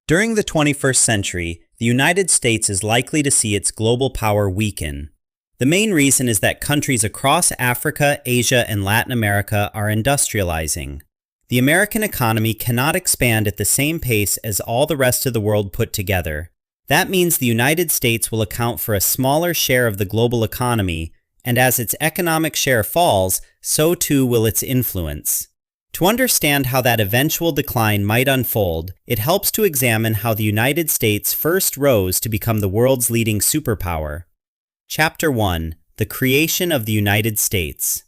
During the 21st century, the United States is likely to see its global power weaken. The main reason is that countries across Africa, Asia, and Latin America are industrializing. The American economy cannot expand at the same pace as all the rest of the world put together. That means the United States will account for a smaller share of the global economy, and as its economic share falls, so too will its influence. To understand how that eventual decline might unfold, it helps to examine how the United States first rose to become the world's leading superpower. Chapter 1: The Creation of the United States.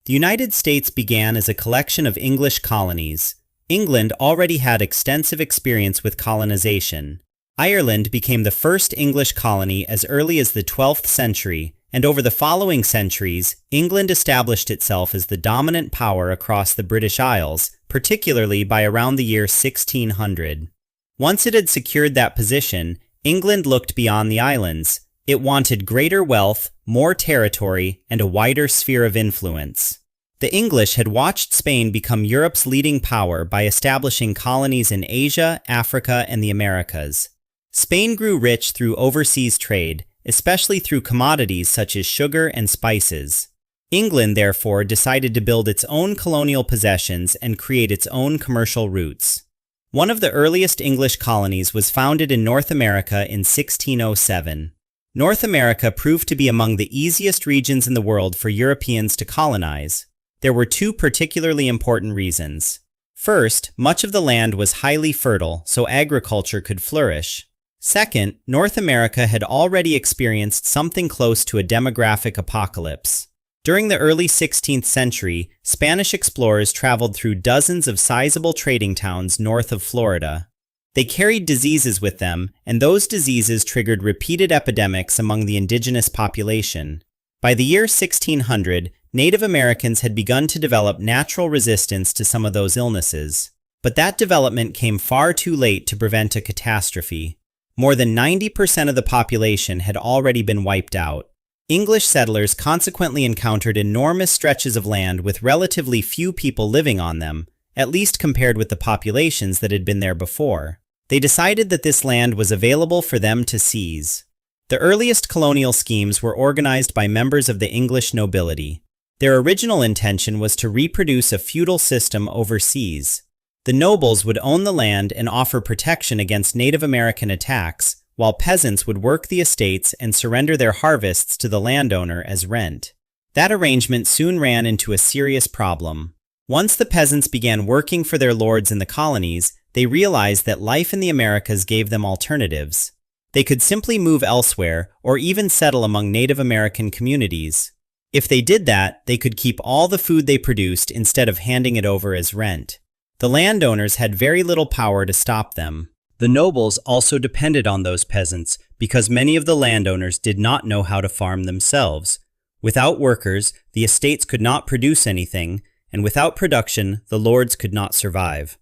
The United States began as a collection of English colonies. England already had extensive experience with colonization. Ireland became the first English colony as early as the 12th century, and over the following centuries, England established itself as the dominant power across the British Isles, particularly by around the year 1600. Once it had secured that position, England looked beyond the islands. It wanted greater wealth, more territory, and a wider sphere of influence. The English had watched Spain become Europe's leading power by establishing colonies in Asia, Africa, and the Americas. Spain grew rich through overseas trade, especially through commodities such as sugar and spices. England, therefore, decided to build its own colonial possessions and create its own commercial routes. One of the earliest English colonies was founded in North America in 1607. North America proved to be among the easiest regions in the world for Europeans to colonize. There were two particularly important reasons. First, much of the land was highly fertile, so agriculture could flourish. Second, North America had already experienced something close to a demographic apocalypse. During the early 16th century, Spanish explorers traveled through dozens of sizable trading towns north of Florida. They carried diseases with them, and those diseases triggered repeated epidemics among the indigenous population. By the year 1600, Native Americans had begun to develop natural resistance to some of those illnesses. But that development came far too late to prevent a catastrophe. More than 90% of the population had already been wiped out. English settlers consequently encountered enormous stretches of land with relatively few people living on them, at least compared with the populations that had been there before. They decided that this land was available for them to seize. The earliest colonial schemes were organized by members of the English nobility. Their original intention was to reproduce a feudal system overseas. The nobles would own the land and offer protection against Native American attacks, while peasants would work the estates and surrender their harvests to the landowner as rent. That arrangement soon ran into a serious problem. Once the peasants began working for their lords in the colonies, they realized that life in the Americas gave them alternatives. They could simply move elsewhere or even settle among Native American communities. If they did that, they could keep all the food they produced instead of handing it over as rent. The landowners had very little power to stop them. The nobles also depended on those peasants because many of the landowners did not know how to farm themselves. Without workers, the estates could not produce anything, and without production, the lords could not survive.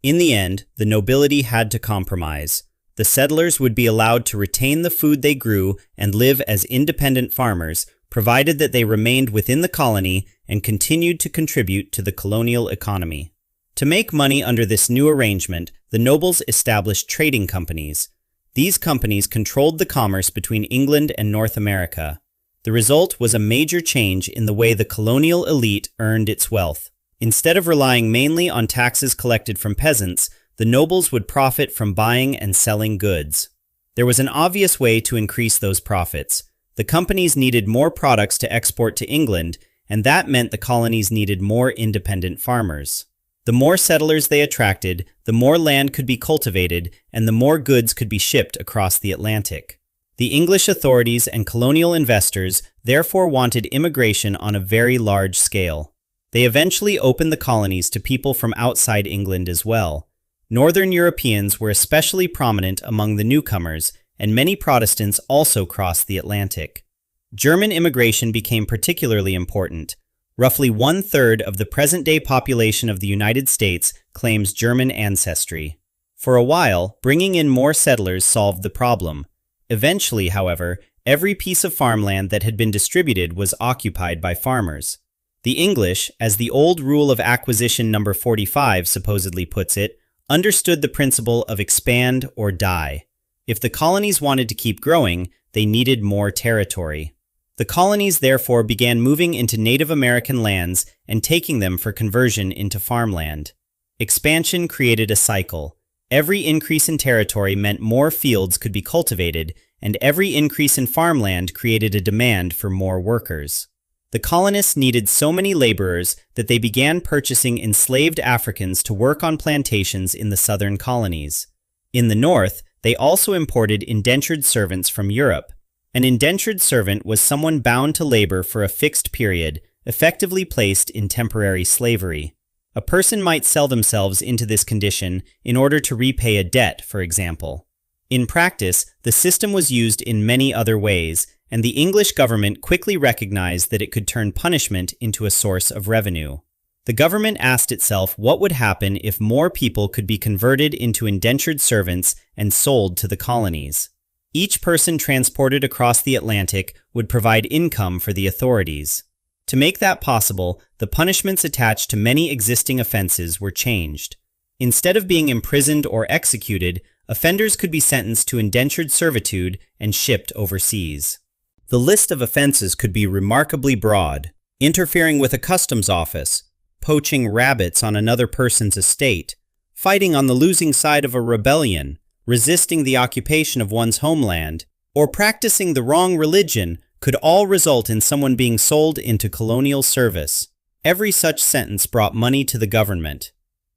In the end, the nobility had to compromise. The settlers would be allowed to retain the food they grew and live as independent farmers, provided that they remained within the colony and continued to contribute to the colonial economy. To make money under this new arrangement, the nobles established trading companies. These companies controlled the commerce between England and North America. The result was a major change in the way the colonial elite earned its wealth. Instead of relying mainly on taxes collected from peasants, the nobles would profit from buying and selling goods. There was an obvious way to increase those profits. The companies needed more products to export to England, and that meant the colonies needed more independent farmers. The more settlers they attracted, the more land could be cultivated, and the more goods could be shipped across the Atlantic. The English authorities and colonial investors therefore wanted immigration on a very large scale. They eventually opened the colonies to people from outside England as well. Northern Europeans were especially prominent among the newcomers, and many Protestants also crossed the Atlantic. German immigration became particularly important. Roughly 1/3 of the present-day population of the United States claims German ancestry. For a while, bringing in more settlers solved the problem. Eventually, however, every piece of farmland that had been distributed was occupied by farmers. The English, as the old rule of acquisition number 45 supposedly puts it, understood the principle of expand or die. If the colonies wanted to keep growing, they needed more territory. The colonies therefore began moving into Native American lands and taking them for conversion into farmland. Expansion created a cycle. Every increase in territory meant more fields could be cultivated, and every increase in farmland created a demand for more workers. The colonists needed so many laborers that they began purchasing enslaved Africans to work on plantations in the southern colonies. In the north, they also imported indentured servants from Europe. An indentured servant was someone bound to labor for a fixed period, effectively placed in temporary slavery. A person might sell themselves into this condition in order to repay a debt, for example. In practice, the system was used in many other ways, and the English government quickly recognized that it could turn punishment into a source of revenue. The government asked itself what would happen if more people could be converted into indentured servants and sold to the colonies. Each person transported across the Atlantic would provide income for the authorities. To make that possible, the punishments attached to many existing offenses were changed. Instead of being imprisoned or executed, offenders could be sentenced to indentured servitude and shipped overseas. The list of offenses could be remarkably broad: interfering with a customs office, poaching rabbits on another person's estate, fighting on the losing side of a rebellion, resisting the occupation of one's homeland, or practicing the wrong religion could all result in someone being sold into colonial service. Every such sentence brought money to the government.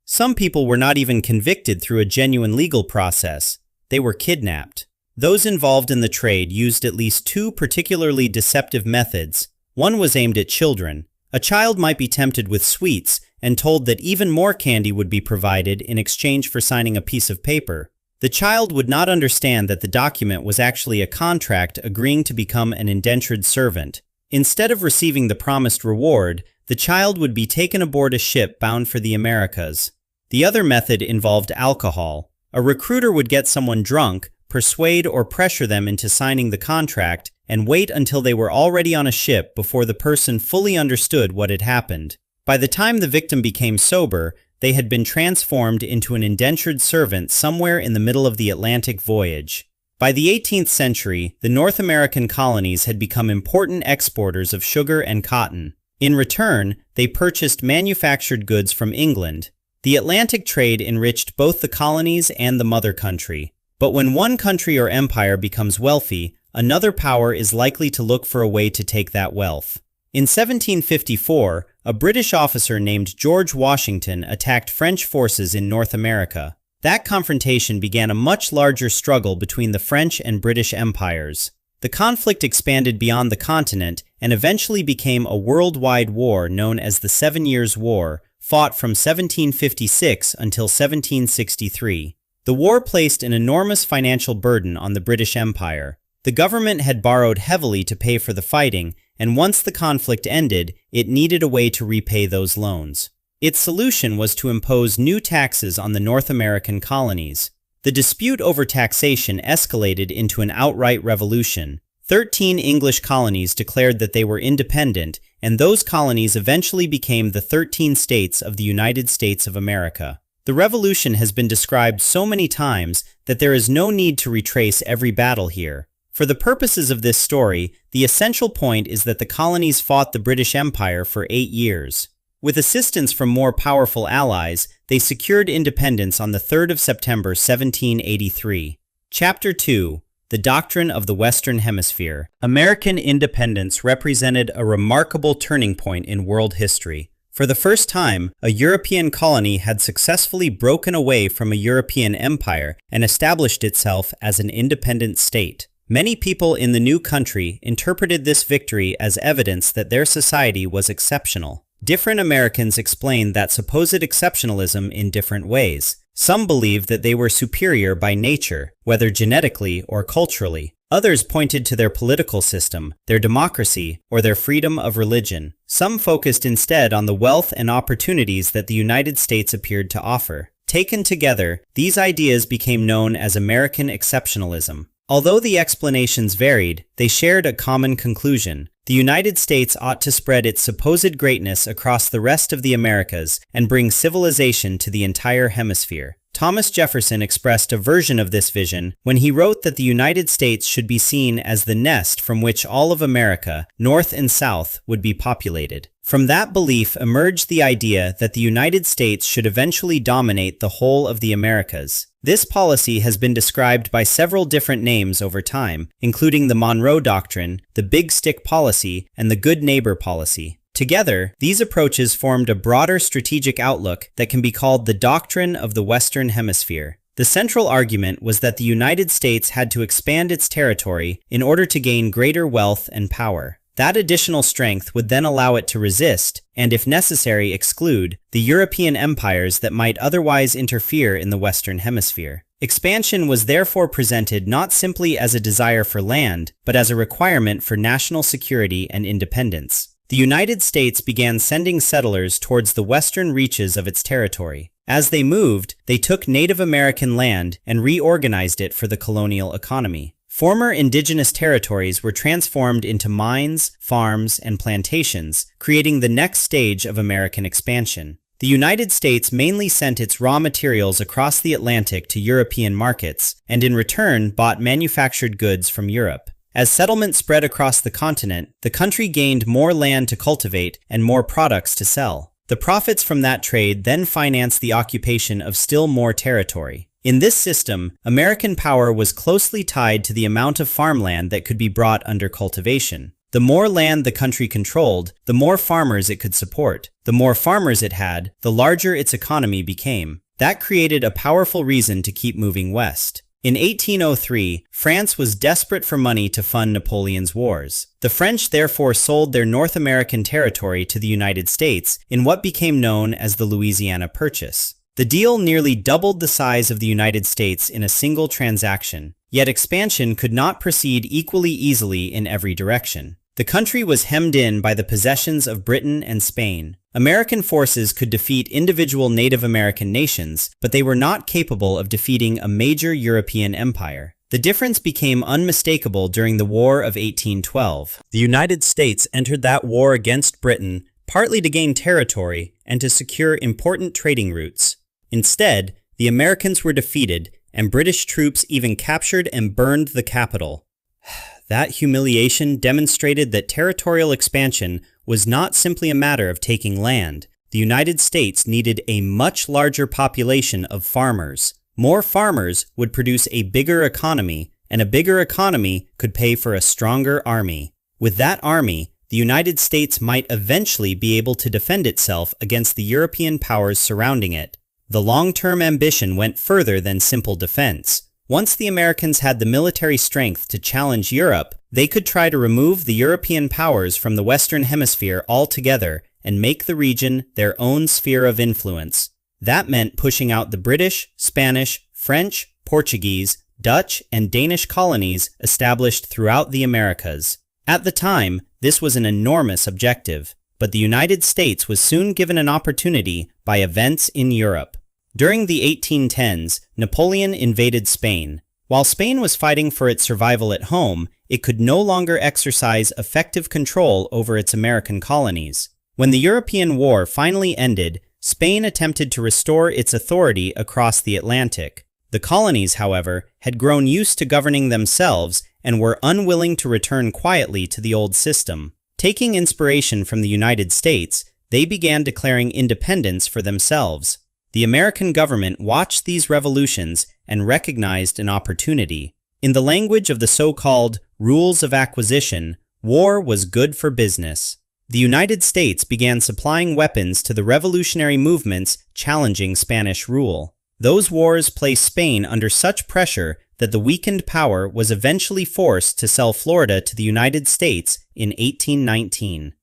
Some people were not even convicted through a genuine legal process. They were kidnapped. Those involved in the trade used at least two particularly deceptive methods. One was aimed at children. A child might be tempted with sweets and told that even more candy would be provided in exchange for signing a piece of paper. The child would not understand that the document was actually a contract agreeing to become an indentured servant. Instead of receiving the promised reward, the child would be taken aboard a ship bound for the Americas. The other method involved alcohol. A recruiter would get someone drunk, persuade or pressure them into signing the contract, and wait until they were already on a ship before the person fully understood what had happened. By the time the victim became sober, they had been transformed into an indentured servant somewhere in the middle of the Atlantic voyage. By the 18th century, the North American colonies had become important exporters of sugar and cotton. In return, they purchased manufactured goods from England. The Atlantic trade enriched both the colonies and the mother country. But when one country or empire becomes wealthy, another power is likely to look for a way to take that wealth. In 1754, a British officer named George Washington attacked French forces in North America. That confrontation began a much larger struggle between the French and British empires. The conflict expanded beyond the continent and eventually became a worldwide war known as the 7 Years' War, fought from 1756 until 1763. The war placed an enormous financial burden on the British Empire. The government had borrowed heavily to pay for the fighting, and once the conflict ended, it needed a way to repay those loans. Its solution was to impose new taxes on the North American colonies. The dispute over taxation escalated into an outright revolution. 13 English colonies declared that they were independent, and those colonies eventually became the 13 states of the United States of America. The revolution has been described so many times that there is no need to retrace every battle here. For the purposes of this story, the essential point is that the colonies fought the British Empire for 8 years. With assistance from more powerful allies, they secured independence on the 3rd of September 1783. Chapter 2. The Doctrine of the Western Hemisphere. American independence represented a remarkable turning point in world history. For the first time, a European colony had successfully broken away from a European empire and established itself as an independent state. Many people in the new country interpreted this victory as evidence that their society was exceptional. Different Americans explained that supposed exceptionalism in different ways. Some believed that they were superior by nature, whether genetically or culturally. Others pointed to their political system, their democracy, or their freedom of religion. Some focused instead on the wealth and opportunities that the United States appeared to offer. Taken together, these ideas became known as American exceptionalism. Although the explanations varied, they shared a common conclusion. The United States ought to spread its supposed greatness across the rest of the Americas and bring civilization to the entire hemisphere. Thomas Jefferson expressed a version of this vision when he wrote that the United States should be seen as the nest from which all of America, North and South, would be populated. From that belief emerged the idea that the United States should eventually dominate the whole of the Americas. This policy has been described by several different names over time, including the Monroe Doctrine, the Big Stick Policy, and the Good Neighbor Policy. Together, these approaches formed a broader strategic outlook that can be called the doctrine of the Western Hemisphere. The central argument was that the United States had to expand its territory in order to gain greater wealth and power. That additional strength would then allow it to resist, and if necessary exclude, the European empires that might otherwise interfere in the Western Hemisphere. Expansion was therefore presented not simply as a desire for land, but as a requirement for national security and independence. The United States began sending settlers towards the western reaches of its territory. As they moved, they took Native American land and reorganized it for the colonial economy. Former indigenous territories were transformed into mines, farms, and plantations, creating the next stage of American expansion. The United States mainly sent its raw materials across the Atlantic to European markets, and in return bought manufactured goods from Europe. As settlement spread across the continent, the country gained more land to cultivate and more products to sell. The profits from that trade then financed the occupation of still more territory. In this system, American power was closely tied to the amount of farmland that could be brought under cultivation. The more land the country controlled, the more farmers it could support. The more farmers it had, the larger its economy became. That created a powerful reason to keep moving west. In 1803, France was desperate for money to fund Napoleon's wars. The French therefore sold their North American territory to the United States in what became known as the Louisiana Purchase. The deal nearly doubled the size of the United States in a single transaction, yet expansion could not proceed equally easily in every direction. The country was hemmed in by the possessions of Britain and Spain. American forces could defeat individual Native American nations, but they were not capable of defeating a major European empire. The difference became unmistakable during the War of 1812. The United States entered that war against Britain partly to gain territory and to secure important trading routes. Instead, the Americans were defeated, and British troops even captured and burned the capital. That humiliation demonstrated that territorial expansion was not simply a matter of taking land. The United States needed a much larger population of farmers. More farmers would produce a bigger economy, and a bigger economy could pay for a stronger army. With that army, the United States might eventually be able to defend itself against the European powers surrounding it. The long-term ambition went further than simple defense. Once the Americans had the military strength to challenge Europe, they could try to remove the European powers from the Western Hemisphere altogether and make the region their own sphere of influence. That meant pushing out the British, Spanish, French, Portuguese, Dutch, and Danish colonies established throughout the Americas. At the time, this was an enormous objective, but the United States was soon given an opportunity by events in Europe. During the 1810s, Napoleon invaded Spain. While Spain was fighting for its survival at home, it could no longer exercise effective control over its American colonies. When the European War finally ended, Spain attempted to restore its authority across the Atlantic. The colonies, however, had grown used to governing themselves and were unwilling to return quietly to the old system. Taking inspiration from the United States, they began declaring independence for themselves. The American government watched these revolutions and recognized an opportunity. In the language of the so-called rules of acquisition, war was good for business. The United States began supplying weapons to the revolutionary movements challenging Spanish rule. Those wars placed Spain under such pressure that the weakened power was eventually forced to sell Florida to the United States in 1819.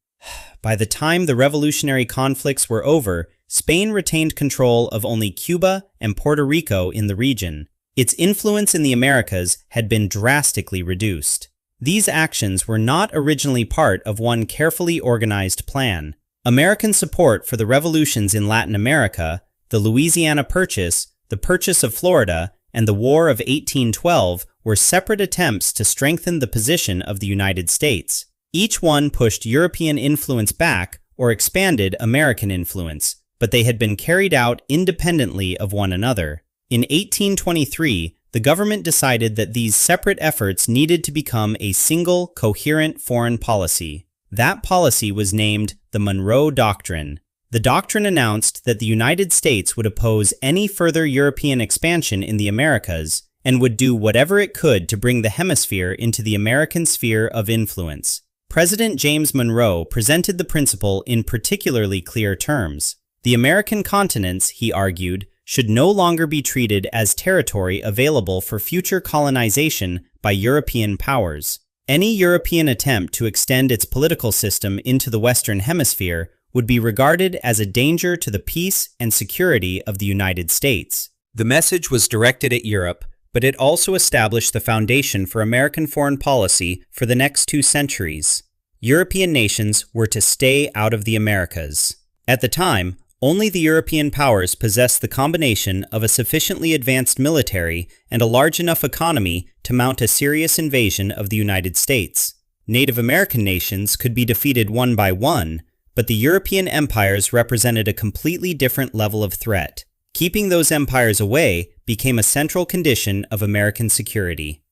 By the time the revolutionary conflicts were over, Spain retained control of only Cuba and Puerto Rico in the region. Its influence in the Americas had been drastically reduced. These actions were not originally part of one carefully organized plan. American support for the revolutions in Latin America, the Louisiana Purchase, the purchase of Florida, and the War of 1812 were separate attempts to strengthen the position of the United States. Each one pushed European influence back or expanded American influence, but they had been carried out independently of one another. In 1823, the government decided that these separate efforts needed to become a single, coherent foreign policy. That policy was named the Monroe Doctrine. The doctrine announced that the United States would oppose any further European expansion in the Americas and would do whatever it could to bring the hemisphere into the American sphere of influence. President James Monroe presented the principle in particularly clear terms. The American continents, he argued, should no longer be treated as territory available for future colonization by European powers. Any European attempt to extend its political system into the Western Hemisphere would be regarded as a danger to the peace and security of the United States. The message was directed at Europe, but it also established the foundation for American foreign policy for the next 2 centuries. European nations were to stay out of the Americas. At the time, only the European powers possessed the combination of a sufficiently advanced military and a large enough economy to mount a serious invasion of the United States. Native American nations could be defeated one by one, but the European empires represented a completely different level of threat. Keeping those empires away became a central condition of American security.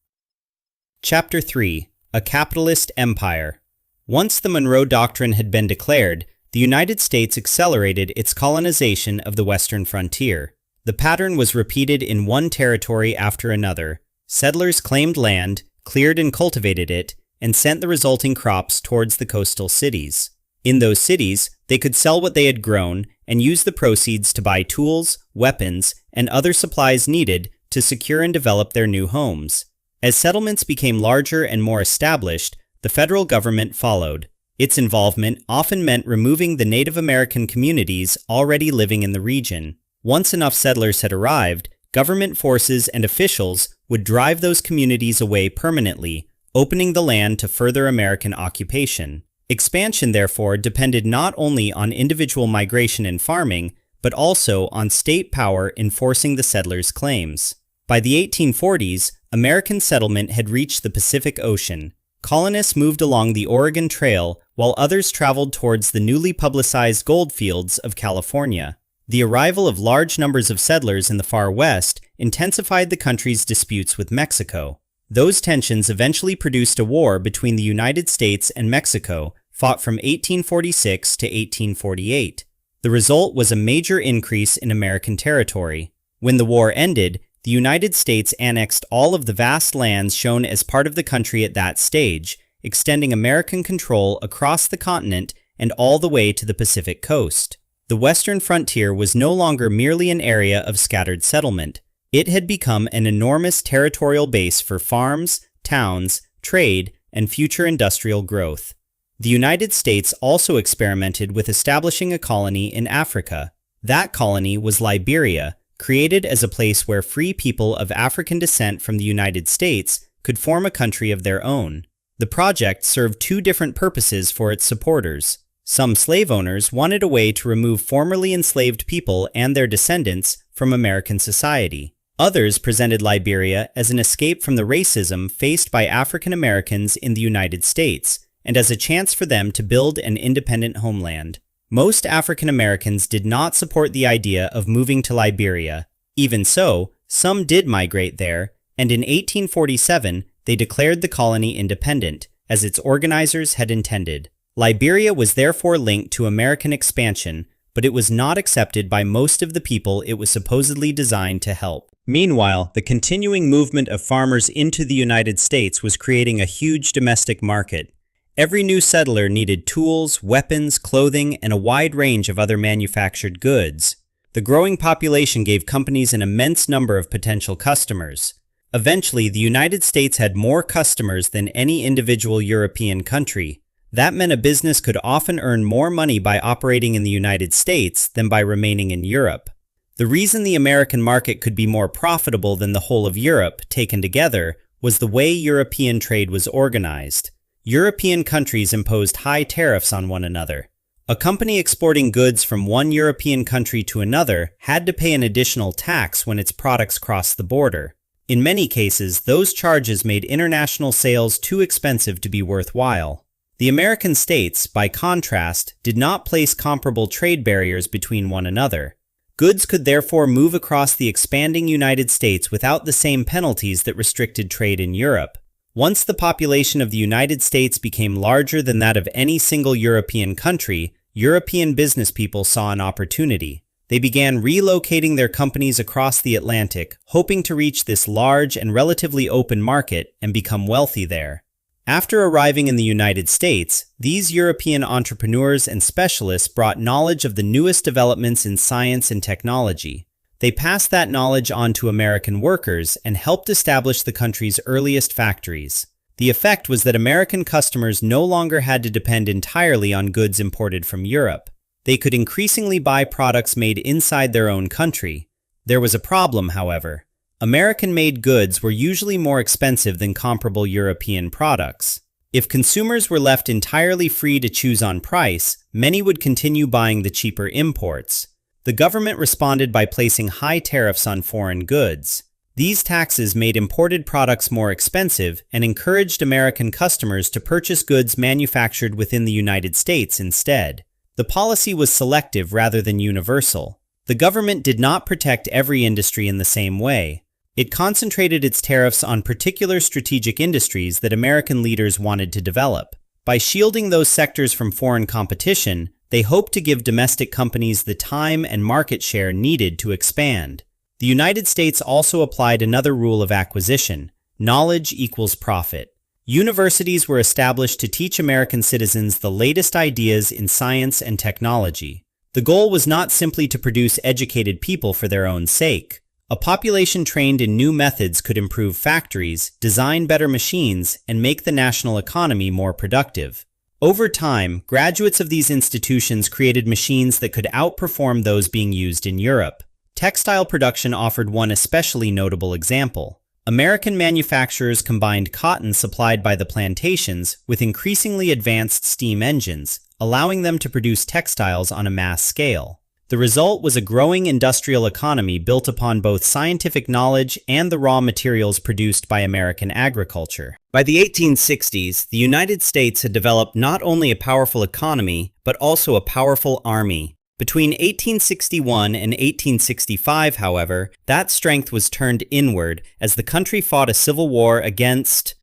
Chapter 3: A Capitalist Empire. Once the Monroe Doctrine had been declared, the United States accelerated its colonization of the western frontier. The pattern was repeated in one territory after another. Settlers claimed land, cleared and cultivated it, and sent the resulting crops towards the coastal cities. In those cities, they could sell what they had grown and use the proceeds to buy tools, weapons, and other supplies needed to secure and develop their new homes. As settlements became larger and more established, the federal government followed. Its involvement often meant removing the Native American communities already living in the region. Once enough settlers had arrived, government forces and officials would drive those communities away permanently, opening the land to further American occupation. Expansion, therefore, depended not only on individual migration and farming, but also on state power enforcing the settlers' claims. By the 1840s, American settlement had reached the Pacific Ocean. Colonists moved along the Oregon Trail, while others traveled towards the newly publicized gold fields of California. The arrival of large numbers of settlers in the far west intensified the country's disputes with Mexico. Those tensions eventually produced a war between the United States and Mexico, fought from 1846 to 1848. The result was a major increase in American territory. When the war ended, the United States annexed all of the vast lands shown as part of the country at that stage, extending American control across the continent and all the way to the Pacific coast. The western frontier was no longer merely an area of scattered settlement. It had become an enormous territorial base for farms, towns, trade, and future industrial growth. The United States also experimented with establishing a colony in Africa. That colony was Liberia, created as a place where free people of African descent from the United States could form a country of their own. The project served 2 different purposes for its supporters. Some slave owners wanted a way to remove formerly enslaved people and their descendants from American society. Others presented Liberia as an escape from the racism faced by African Americans in the United States, and as a chance for them to build an independent homeland. Most African Americans did not support the idea of moving to Liberia. Even so, some did migrate there, and in 1847 they declared the colony independent, as its organizers had intended. Liberia was therefore linked to American expansion, but it was not accepted by most of the people it was supposedly designed to help. Meanwhile, the continuing movement of farmers into the United States was creating a huge domestic market. Every new settler needed tools, weapons, clothing, and a wide range of other manufactured goods. The growing population gave companies an immense number of potential customers. Eventually, the United States had more customers than any individual European country. That meant a business could often earn more money by operating in the United States than by remaining in Europe. The reason the American market could be more profitable than the whole of Europe, taken together, was the way European trade was organized. European countries imposed high tariffs on one another. A company exporting goods from one European country to another had to pay an additional tax when its products crossed the border. In many cases, those charges made international sales too expensive to be worthwhile. The American states, by contrast, did not place comparable trade barriers between one another. Goods could therefore move across the expanding United States without the same penalties that restricted trade in Europe. Once the population of the United States became larger than that of any single European country, European business people saw an opportunity. They began relocating their companies across the Atlantic, hoping to reach this large and relatively open market and become wealthy there. After arriving in the United States, these European entrepreneurs and specialists brought knowledge of the newest developments in science and technology. They passed that knowledge on to American workers and helped establish the country's earliest factories. The effect was that American customers no longer had to depend entirely on goods imported from Europe. They could increasingly buy products made inside their own country. There was a problem, however. American-made goods were usually more expensive than comparable European products. If consumers were left entirely free to choose on price, many would continue buying the cheaper imports. The government responded by placing high tariffs on foreign goods. These taxes made imported products more expensive and encouraged American customers to purchase goods manufactured within the United States instead. The policy was selective rather than universal. The government did not protect every industry in the same way. It concentrated its tariffs on particular strategic industries that American leaders wanted to develop. By shielding those sectors from foreign competition, they hoped to give domestic companies the time and market share needed to expand. The United States also applied another rule of acquisition: knowledge equals profit. Universities were established to teach American citizens the latest ideas in science and technology. The goal was not simply to produce educated people for their own sake. A population trained in new methods could improve factories, design better machines, and make the national economy more productive. Over time, graduates of these institutions created machines that could outperform those being used in Europe. Textile production offered one especially notable example. American manufacturers combined cotton supplied by the plantations with increasingly advanced steam engines, allowing them to produce textiles on a mass scale. The result was a growing industrial economy built upon both scientific knowledge and the raw materials produced by American agriculture. By the 1860s, the United States had developed not only a powerful economy, but also a powerful army. Between 1861 and 1865, however, that strength was turned inward as the country fought a civil war against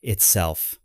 itself.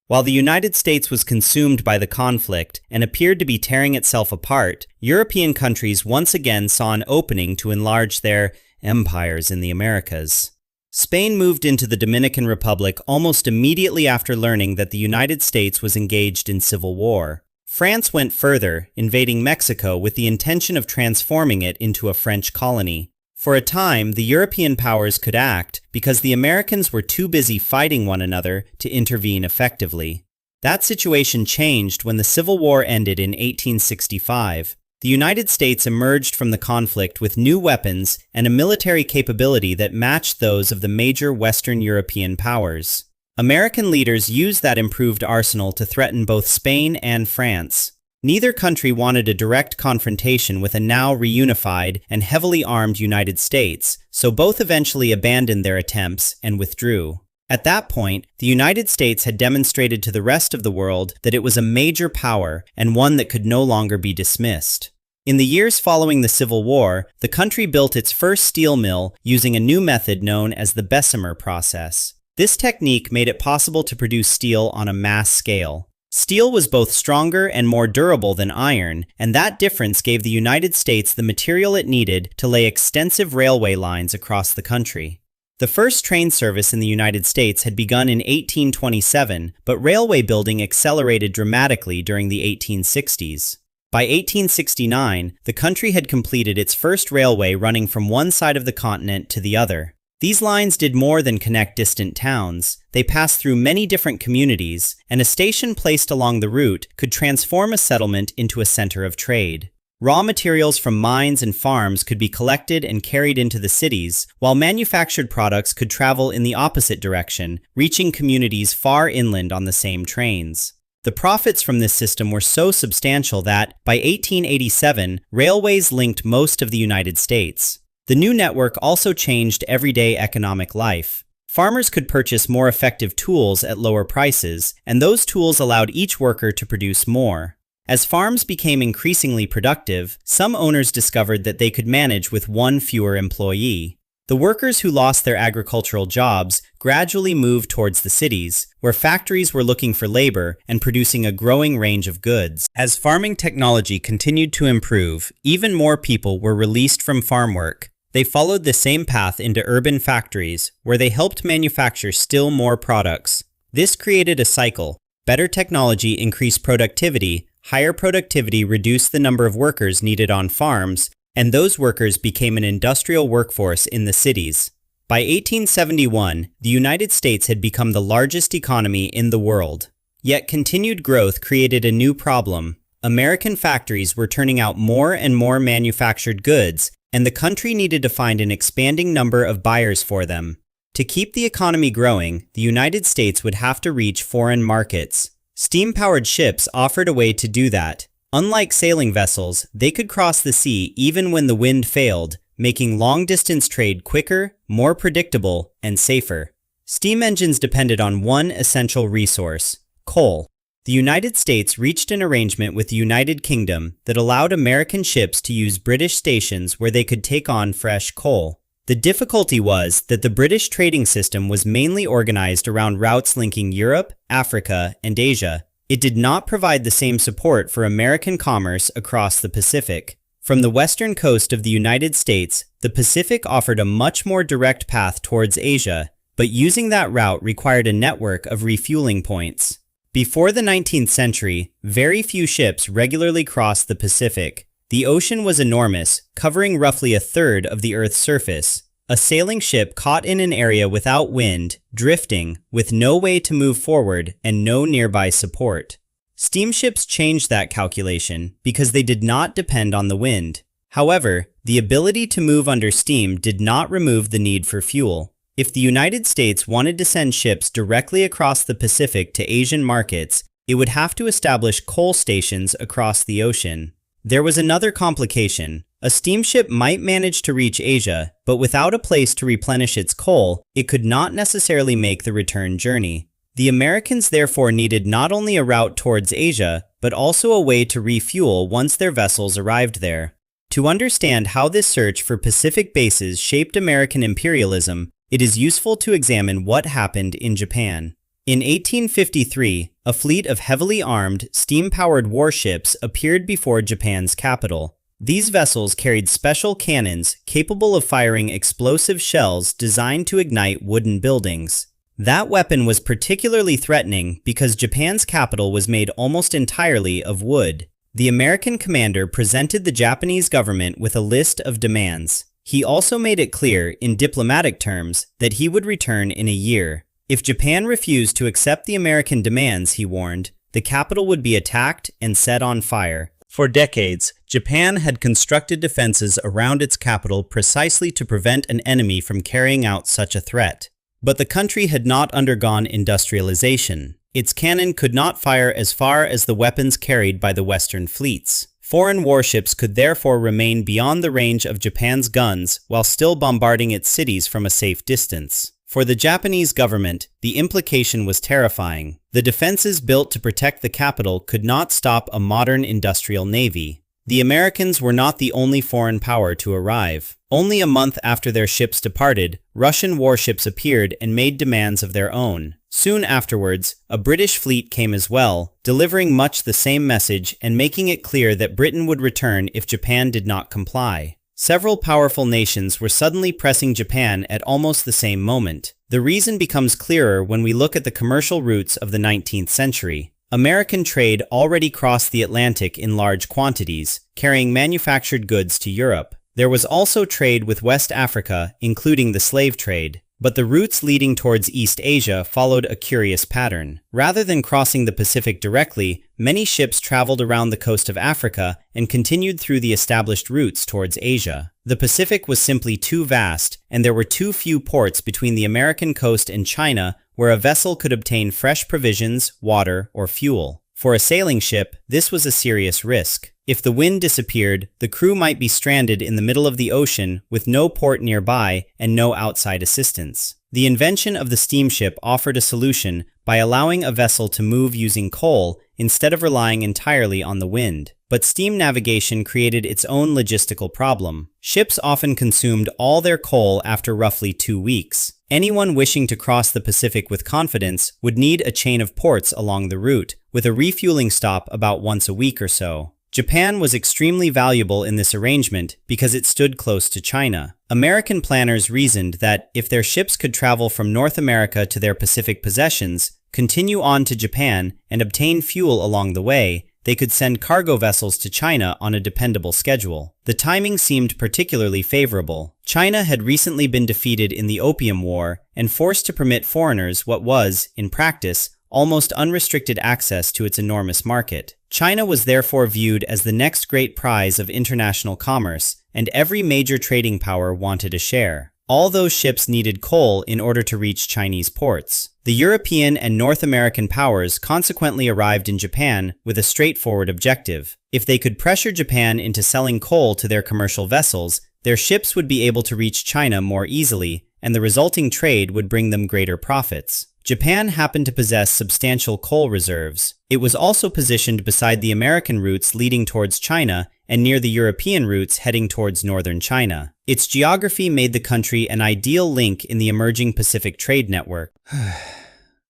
While the United States was consumed by the conflict and appeared to be tearing itself apart, European countries once again saw an opening to enlarge their empires in the Americas. Spain moved into the Dominican Republic almost immediately after learning that the United States was engaged in civil war. France went further, invading Mexico with the intention of transforming it into a French colony. For a time, the European powers could act because the Americans were too busy fighting one another to intervene effectively. That situation changed when the Civil War ended in 1865. The United States emerged from the conflict with new weapons and a military capability that matched those of the major Western European powers. American leaders used that improved arsenal to threaten both Spain and France. Neither country wanted a direct confrontation with a now reunified and heavily armed United States, so both eventually abandoned their attempts and withdrew. At that point, the United States had demonstrated to the rest of the world that it was a major power and one that could no longer be dismissed. In the years following the Civil War, the country built its first steel mill using a new method known as the Bessemer process. This technique made it possible to produce steel on a mass scale. Steel was both stronger and more durable than iron, and that difference gave the United States the material it needed to lay extensive railway lines across the country. The first train service in the United States had begun in 1827, but railway building accelerated dramatically during the 1860s. By 1869, the country had completed its first railway running from one side of the continent to the other. These lines did more than connect distant towns. They passed through many different communities, and a station placed along the route could transform a settlement into a center of trade. Raw materials from mines and farms could be collected and carried into the cities, while manufactured products could travel in the opposite direction, reaching communities far inland on the same trains. The profits from this system were so substantial that, by 1887, railways linked most of the United States. The new network also changed everyday economic life. Farmers could purchase more effective tools at lower prices, and those tools allowed each worker to produce more. As farms became increasingly productive, some owners discovered that they could manage with one fewer employee. The workers who lost their agricultural jobs gradually moved towards the cities, where factories were looking for labor and producing a growing range of goods. As farming technology continued to improve, even more people were released from farm work. They followed the same path into urban factories, where they helped manufacture still more products. This created a cycle. Better technology increased productivity, higher productivity reduced the number of workers needed on farms, and those workers became an industrial workforce in the cities. By 1871, the United States had become the largest economy in the world. Yet continued growth created a new problem. American factories were turning out more and more manufactured goods, and the country needed to find an expanding number of buyers for them. To keep the economy growing, the United States would have to reach foreign markets. Steam-powered ships offered a way to do that. Unlike sailing vessels, they could cross the sea even when the wind failed, making long-distance trade quicker, more predictable, and safer. Steam engines depended on one essential resource: coal. The United States reached an arrangement with the United Kingdom that allowed American ships to use British stations where they could take on fresh coal. The difficulty was that the British trading system was mainly organized around routes linking Europe, Africa, and Asia. It did not provide the same support for American commerce across the Pacific. From the western coast of the United States, the Pacific offered a much more direct path towards Asia, but using that route required a network of refueling points. Before the 19th century, very few ships regularly crossed the Pacific. The ocean was enormous, covering roughly a third of the Earth's surface. A sailing ship caught in an area without wind, drifting, with no way to move forward and no nearby support. Steamships changed that calculation because they did not depend on the wind. However, the ability to move under steam did not remove the need for fuel. If the United States wanted to send ships directly across the Pacific to Asian markets, it would have to establish coal stations across the ocean. There was another complication. A steamship might manage to reach Asia, but without a place to replenish its coal, it could not necessarily make the return journey. The Americans therefore needed not only a route towards Asia, but also a way to refuel once their vessels arrived there. To understand how this search for Pacific bases shaped American imperialism, it is useful to examine what happened in Japan. In 1853, a fleet of heavily armed, steam-powered warships appeared before Japan's capital. These vessels carried special cannons capable of firing explosive shells designed to ignite wooden buildings. That weapon was particularly threatening because Japan's capital was made almost entirely of wood. The American commander presented the Japanese government with a list of demands. He also made it clear, in diplomatic terms, that he would return in a year. If Japan refused to accept the American demands, he warned, the capital would be attacked and set on fire. For decades, Japan had constructed defenses around its capital precisely to prevent an enemy from carrying out such a threat. But the country had not undergone industrialization. Its cannon could not fire as far as the weapons carried by the Western fleets. Foreign warships could therefore remain beyond the range of Japan's guns while still bombarding its cities from a safe distance. For the Japanese government, the implication was terrifying. The defenses built to protect the capital could not stop a modern industrial navy. The Americans were not the only foreign power to arrive. Only a month after their ships departed, Russian warships appeared and made demands of their own. Soon afterwards, a British fleet came as well, delivering much the same message and making it clear that Britain would return if Japan did not comply. Several powerful nations were suddenly pressing Japan at almost the same moment. The reason becomes clearer when we look at the commercial routes of the 19th century. American trade already crossed the Atlantic in large quantities, carrying manufactured goods to Europe. There was also trade with West Africa, including the slave trade. But the routes leading towards East Asia followed a curious pattern. Rather than crossing the Pacific directly, many ships traveled around the coast of Africa and continued through the established routes towards Asia. The Pacific was simply too vast, and there were too few ports between the American coast and China where a vessel could obtain fresh provisions, water, or fuel. For a sailing ship, this was a serious risk. If the wind disappeared, the crew might be stranded in the middle of the ocean with no port nearby and no outside assistance. The invention of the steamship offered a solution by allowing a vessel to move using coal instead of relying entirely on the wind. But steam navigation created its own logistical problem. Ships often consumed all their coal after roughly 2 weeks. Anyone wishing to cross the Pacific with confidence would need a chain of ports along the route, with a refueling stop about once a week or so. Japan was extremely valuable in this arrangement because it stood close to China. American planners reasoned that if their ships could travel from North America to their Pacific possessions, continue on to Japan, and obtain fuel along the way, they could send cargo vessels to China on a dependable schedule. The timing seemed particularly favorable. China had recently been defeated in the Opium War and forced to permit foreigners what was, in practice, almost unrestricted access to its enormous market. China was therefore viewed as the next great prize of international commerce, and every major trading power wanted a share. All those ships needed coal in order to reach Chinese ports. The European and North American powers consequently arrived in Japan with a straightforward objective. If they could pressure Japan into selling coal to their commercial vessels, their ships would be able to reach China more easily, and the resulting trade would bring them greater profits. Japan happened to possess substantial coal reserves. It was also positioned beside the American routes leading towards China and near the European routes heading towards northern China. Its geography made the country an ideal link in the emerging Pacific trade network.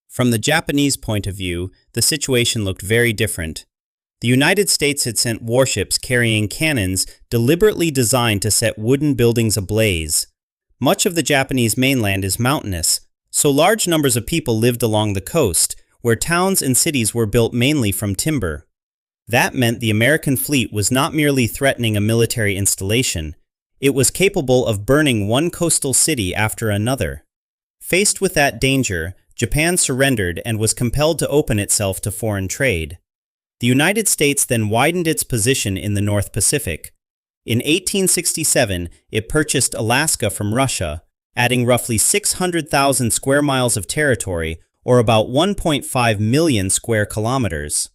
From the Japanese point of view, the situation looked very different. The United States had sent warships carrying cannons deliberately designed to set wooden buildings ablaze. Much of the Japanese mainland is mountainous, so large numbers of people lived along the coast, where towns and cities were built mainly from timber. That meant the American fleet was not merely threatening a military installation, it was capable of burning one coastal city after another. Faced with that danger, Japan surrendered and was compelled to open itself to foreign trade. The United States then widened its position in the North Pacific. In 1867, it purchased Alaska from Russia, adding roughly 600,000 square miles of territory, or about 1.5 million square kilometers.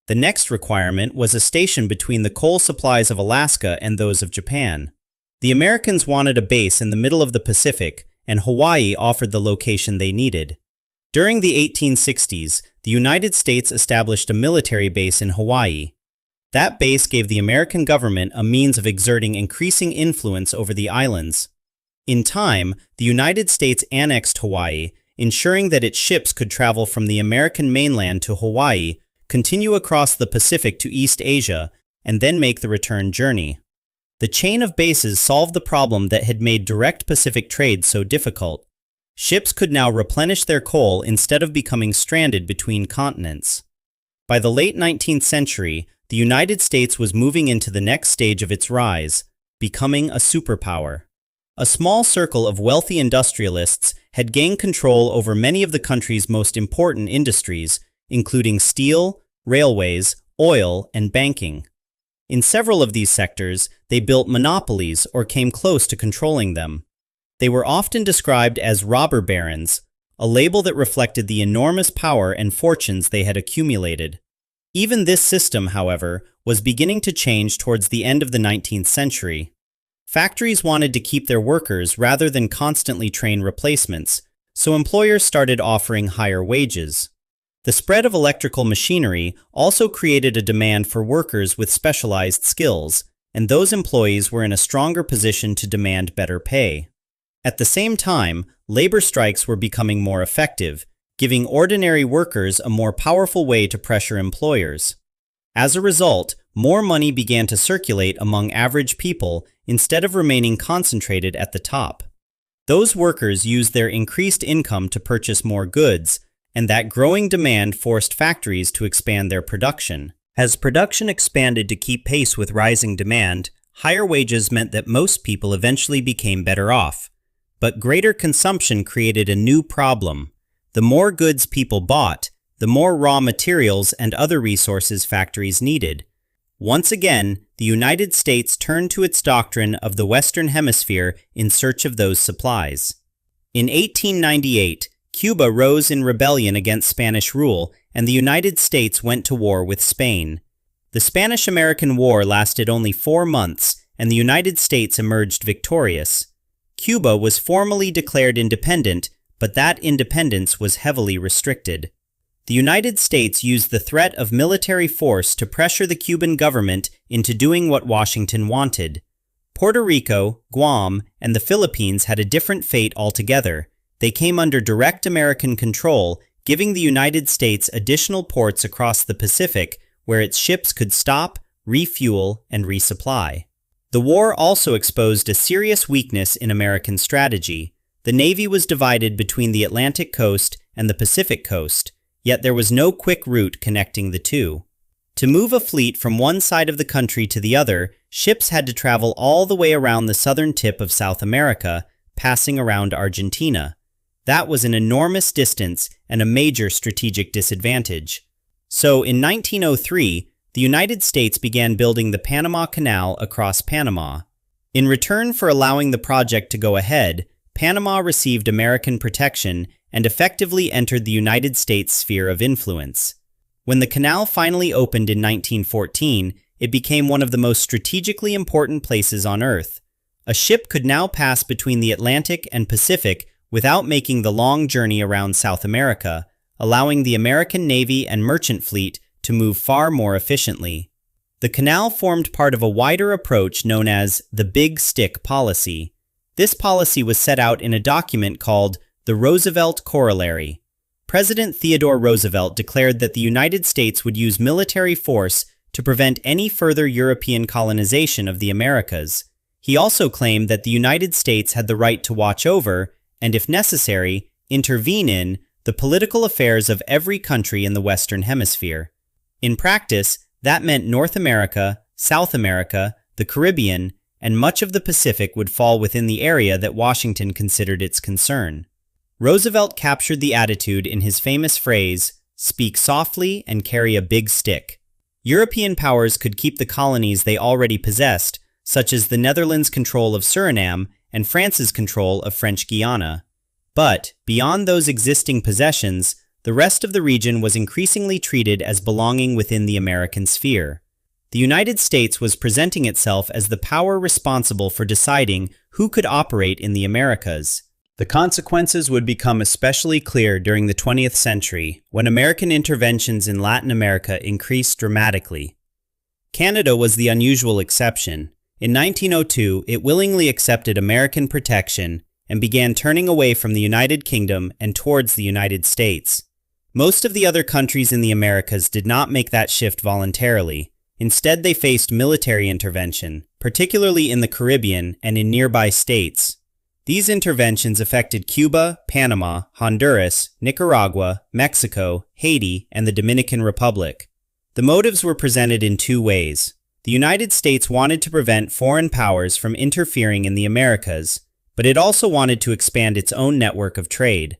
The next requirement was a station between the coal supplies of Alaska and those of Japan. The Americans wanted a base in the middle of the Pacific, and Hawaii offered the location they needed. During the 1860s, the United States established a military base in Hawaii. That base gave the American government a means of exerting increasing influence over the islands. In time, the United States annexed Hawaii, ensuring that its ships could travel from the American mainland to Hawaii, continue across the Pacific to East Asia, and then make the return journey. The chain of bases solved the problem that had made direct Pacific trade so difficult. Ships could now replenish their coal instead of becoming stranded between continents. By the late 19th century, the United States was moving into the next stage of its rise, becoming a superpower. A small circle of wealthy industrialists had gained control over many of the country's most important industries, including steel, railways, oil, and banking. In several of these sectors, they built monopolies or came close to controlling them. They were often described as robber barons, a label that reflected the enormous power and fortunes they had accumulated. Even this system, however, was beginning to change towards the end of the 19th century. Factories wanted to keep their workers rather than constantly train replacements, so employers started offering higher wages. The spread of electrical machinery also created a demand for workers with specialized skills, and those employees were in a stronger position to demand better pay. At the same time, labor strikes were becoming more effective, giving ordinary workers a more powerful way to pressure employers. As a result, more money began to circulate among average people instead of remaining concentrated at the top. Those workers used their increased income to purchase more goods, and that growing demand forced factories to expand their production. As production expanded to keep pace with rising demand, higher wages meant that most people eventually became better off. But greater consumption created a new problem. The more goods people bought, the more raw materials and other resources factories needed. Once again, the United States turned to its doctrine of the Western Hemisphere in search of those supplies. In 1898, Cuba rose in rebellion against Spanish rule, and the United States went to war with Spain. The Spanish-American War lasted only 4 months, and the United States emerged victorious. Cuba was formally declared independent, but that independence was heavily restricted. The United States used the threat of military force to pressure the Cuban government into doing what Washington wanted. Puerto Rico, Guam, and the Philippines had a different fate altogether. They came under direct American control, giving the United States additional ports across the Pacific where its ships could stop, refuel, and resupply. The war also exposed a serious weakness in American strategy. The Navy was divided between the Atlantic coast and the Pacific coast, yet there was no quick route connecting the two. To move a fleet from one side of the country to the other, ships had to travel all the way around the southern tip of South America, passing around Argentina. That was an enormous distance and a major strategic disadvantage. So, in 1903, the United States began building the Panama Canal across Panama. In return for allowing the project to go ahead, Panama received American protection and effectively entered the United States' sphere of influence. When the canal finally opened in 1914, it became one of the most strategically important places on Earth. A ship could now pass between the Atlantic and Pacific without making the long journey around South America, allowing the American Navy and merchant fleet to move far more efficiently. The canal formed part of a wider approach known as the Big Stick Policy. This policy was set out in a document called the Roosevelt Corollary. President Theodore Roosevelt declared that the United States would use military force to prevent any further European colonization of the Americas. He also claimed that the United States had the right to watch over, and if necessary, intervene in, the political affairs of every country in the Western Hemisphere. In practice, that meant North America, South America, the Caribbean, and much of the Pacific would fall within the area that Washington considered its concern. Roosevelt captured the attitude in his famous phrase, "Speak softly and carry a big stick." European powers could keep the colonies they already possessed, such as the Netherlands' control of Suriname and France's control of French Guiana. But, beyond those existing possessions, the rest of the region was increasingly treated as belonging within the American sphere. The United States was presenting itself as the power responsible for deciding who could operate in the Americas. The consequences would become especially clear during the 20th century, when American interventions in Latin America increased dramatically. Canada was the unusual exception. In 1902, it willingly accepted American protection and began turning away from the United Kingdom and towards the United States. Most of the other countries in the Americas did not make that shift voluntarily. Instead, they faced military intervention, particularly in the Caribbean and in nearby states. These interventions affected Cuba, Panama, Honduras, Nicaragua, Mexico, Haiti, and the Dominican Republic. The motives were presented in two ways. The United States wanted to prevent foreign powers from interfering in the Americas, but it also wanted to expand its own network of trade.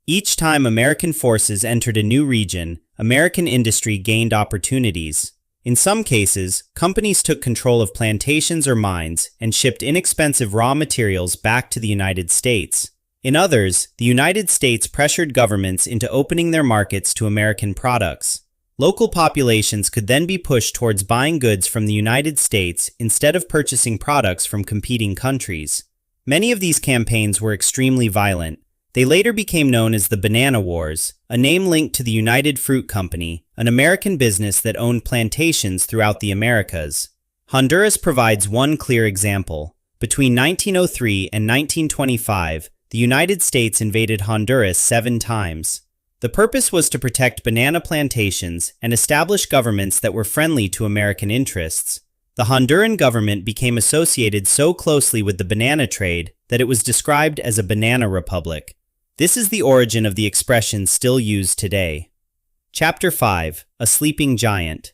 Each time American forces entered a new region, American industry gained opportunities. In some cases, companies took control of plantations or mines and shipped inexpensive raw materials back to the United States. In others, the United States pressured governments into opening their markets to American products. Local populations could then be pushed towards buying goods from the United States instead of purchasing products from competing countries. Many of these campaigns were extremely violent. They later became known as the Banana Wars, a name linked to the United Fruit Company, an American business that owned plantations throughout the Americas. Honduras provides one clear example. Between 1903 and 1925, the United States invaded Honduras 7 times. The purpose was to protect banana plantations and establish governments that were friendly to American interests. The Honduran government became associated so closely with the banana trade that it was described as a banana republic. This is the origin of the expression still used today. Chapter 5: A Sleeping Giant.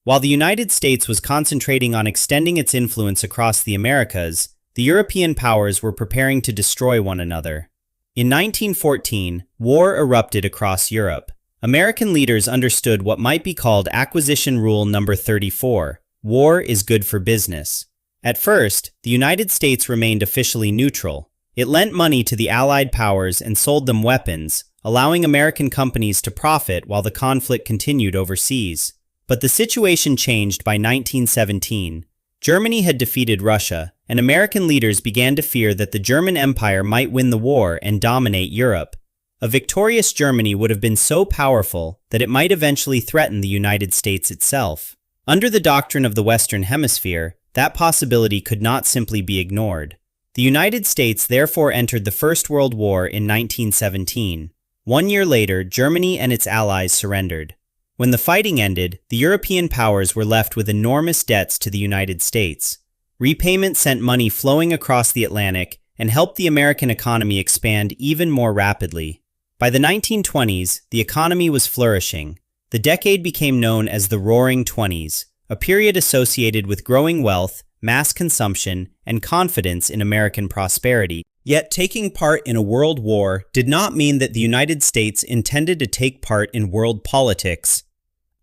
While the United States was concentrating on extending its influence across the Americas, the European powers were preparing to destroy one another. In 1914, war erupted across Europe. American leaders understood what might be called Acquisition Rule Number 34. War is good for business. At first, the United States remained officially neutral. It lent money to the Allied powers and sold them weapons, allowing American companies to profit while the conflict continued overseas. But the situation changed by 1917. Germany had defeated Russia, and American leaders began to fear that the German Empire might win the war and dominate Europe. A victorious Germany would have been so powerful that it might eventually threaten the United States itself. Under the doctrine of the Western Hemisphere, that possibility could not simply be ignored. The United States therefore entered the First World War in 1917. 1 year later, Germany and its allies surrendered. When the fighting ended, the European powers were left with enormous debts to the United States. Repayment sent money flowing across the Atlantic and helped the American economy expand even more rapidly. By the 1920s, the economy was flourishing. The decade became known as the Roaring Twenties, a period associated with growing wealth, mass consumption, and confidence in American prosperity. Yet taking part in a world war did not mean that the United States intended to take part in world politics.